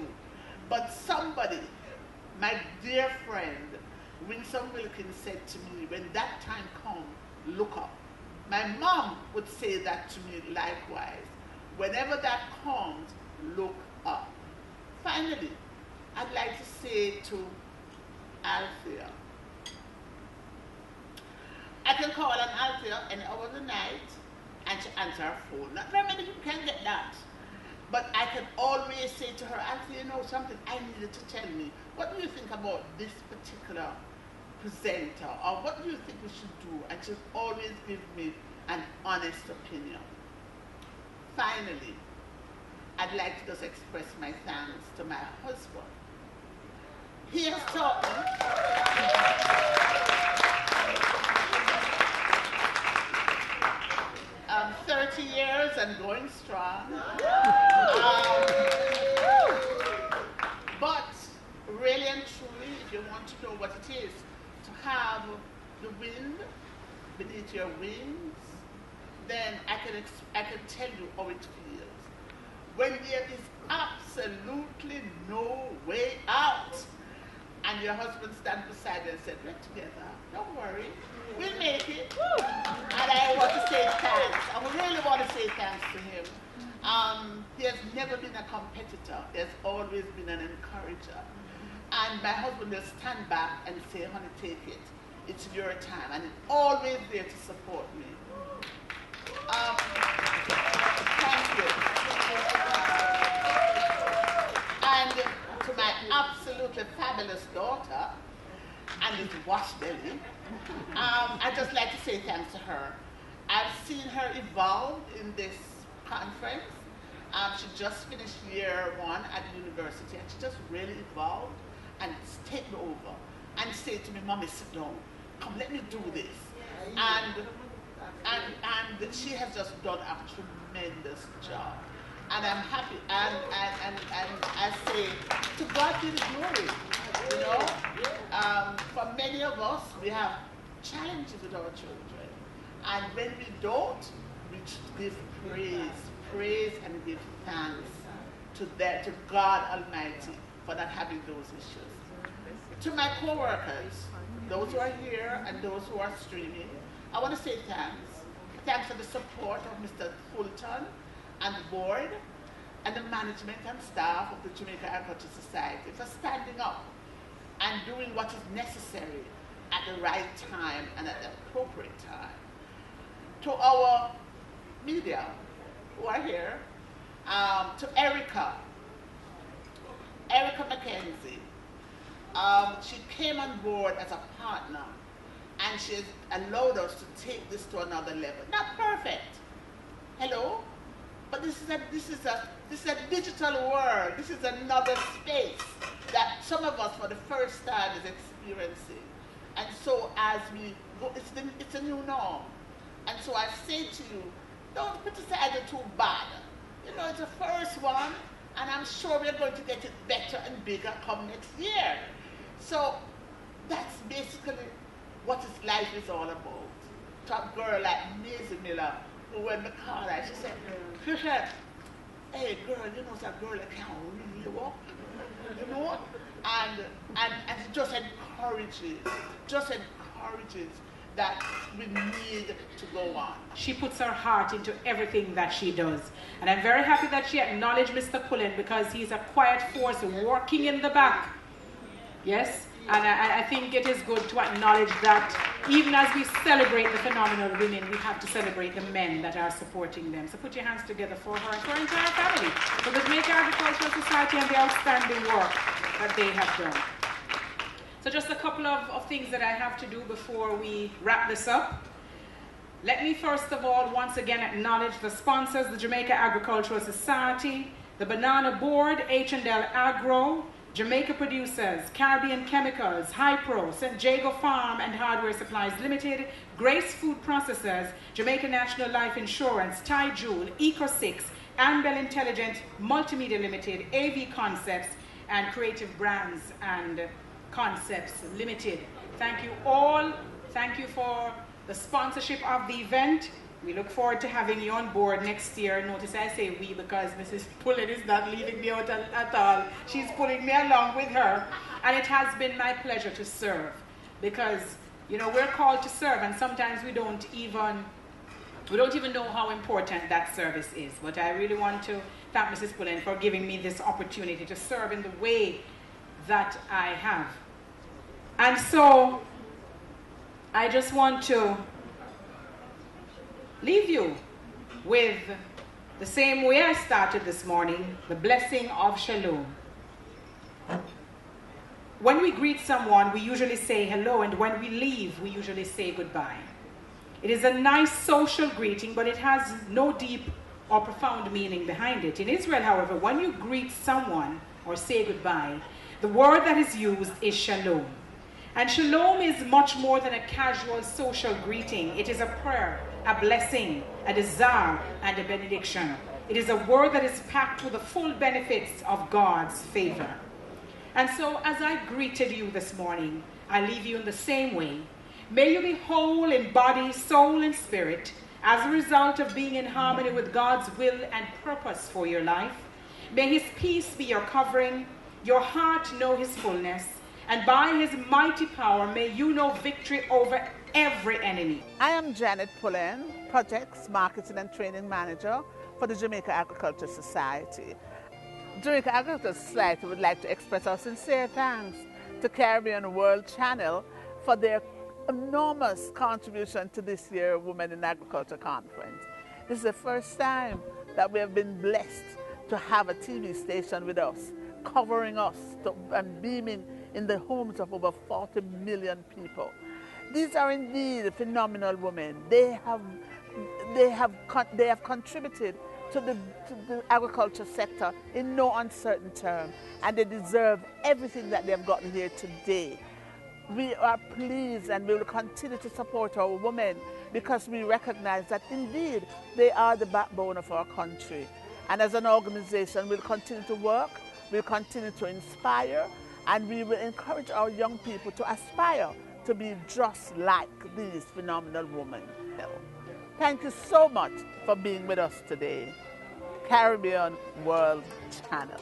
But somebody, my dear friend, Winsome Wilkins, said to me, when that time comes, look up. My mom would say that to me likewise. Whenever that comes, look up. Finally, I'd like to say to Althea, I can call on Althea any hour of the night and she answers her phone. Not very many people can get that. But I can always say to her, Althea, you know something, I needed to tell me. What do you think about this particular presenter? Or what do you think we should do? And she'll always give me an honest opinion. Finally, I'd like to just express my thanks to my husband. He has taught me 30 years and going strong. But really and truly, if you want to know what it is to have the wind beneath your wings, then I can tell you how it feels. When there is absolutely no way out, and your husband stands beside you and said, we're together, don't worry, we'll make it. And I want to say thanks. I really want to say thanks to him. He has never been a competitor. He has always been an encourager. And my husband will stand back and say, honey, take it. It's your time. And he's always there to support me. Thank you. And to my absolutely fabulous daughter, and it's wash belly, I'd just like to say thanks to her. I've seen her evolve in this conference. She just finished year 1 at the university, and she just really evolved and taken over and said to me, Mommy, sit down. Come, let me do this. And she has just done a tremendous job. And I'm happy, and I say, to God be the glory. You know, for many of us, we have challenges with our children. And when we don't, we give praise and give thanks to God Almighty for not having those issues. To my co-workers, those who are here and those who are streaming, I want to say thanks. Thanks for the support of Mr. Fulton and the board and the management and staff of the Jamaica Agricultural Society for standing up and doing what is necessary at the right time and at the appropriate time. To our media who are here, to Erica, Erica McKenzie. She came on board as a partner, and she has allowed us to take this to another level. Not perfect, hello, but this is a digital world. This is another space that some of us for the first time is experiencing. And so as we go, it's a new norm. And so I say to you, don't criticize it too bad. You know, it's the first one, and I'm sure we're going to get it better and bigger come next year. So that's basically what life is all about. To a girl like Maisie Miller, who when we called her, she said, hey girl, you know, it's a girl that can't really walk, you know? And it just encourages that we need to go on. She puts her heart into everything that she does. And I'm very happy that she acknowledged Mr. Pullen, because he's a quiet force working in the back. Yes? And I think it is good to acknowledge that even as we celebrate the phenomenal women, we have to celebrate the men that are supporting them. So put your hands together for her and for her entire family, for the Jamaica Agricultural Society and the outstanding work that they have done. So just a couple of things that I have to do before we wrap this up. Let me first of all once again acknowledge the sponsors, the Jamaica Agricultural Society, the Banana Board, H&L Agro, Jamaica Producers, Caribbean Chemicals, Hypro, St. Jago Farm and Hardware Supplies Limited, Grace Food Processors, Jamaica National Life Insurance, Ty Jewel, Eco6, Ambel Intelligent Multimedia Limited, AV Concepts, and Creative Brands and Concepts Limited. Thank you all. Thank you for the sponsorship of the event. We look forward to having you on board next year. Notice I say we because Mrs. Pullen is not leaving me out at all. She's pulling me along with her. And it has been my pleasure to serve, because, you know, we're called to serve, and sometimes we don't even know how important that service is. But I really want to thank Mrs. Pullen for giving me this opportunity to serve in the way that I have. And so I just want to leave you with the same way I started this morning, the blessing of Shalom. When we greet someone, we usually say hello, and when we leave, we usually say goodbye. It is a nice social greeting, but it has no deep or profound meaning behind it. In Israel, however, when you greet someone or say goodbye, the word that is used is shalom. And shalom is much more than a casual social greeting. It is a prayer, a blessing, a desire, and a benediction. It is a word that is packed with the full benefits of God's favor. And so as I greeted you this morning, I leave you in the same way. May you be whole in body, soul, and spirit as a result of being in harmony with God's will and purpose for your life. May his peace be your covering, your heart know his fullness, and by his mighty power, may you know victory over every enemy. I am Janet Pullen, Projects, Marketing and Training Manager for the Jamaica Agricultural Society. Jamaica Agricultural Society would like to express our sincere thanks to Caribbean World Channel for their enormous contribution to this year's Women in Agriculture Conference. This is the first time that we have been blessed to have a TV station with us, covering us and beaming in the homes of over 40 million people. These are indeed phenomenal women. They have contributed to the agriculture sector in no uncertain term, and they deserve everything that they have gotten here today. We are pleased, and we will continue to support our women, because we recognize that indeed they are the backbone of our country. And as an organization, we'll continue to work, we'll continue to inspire, and we will encourage our young people to aspire to be just like these phenomenal women. Thank you so much for being with us today. Caribbean World Channel.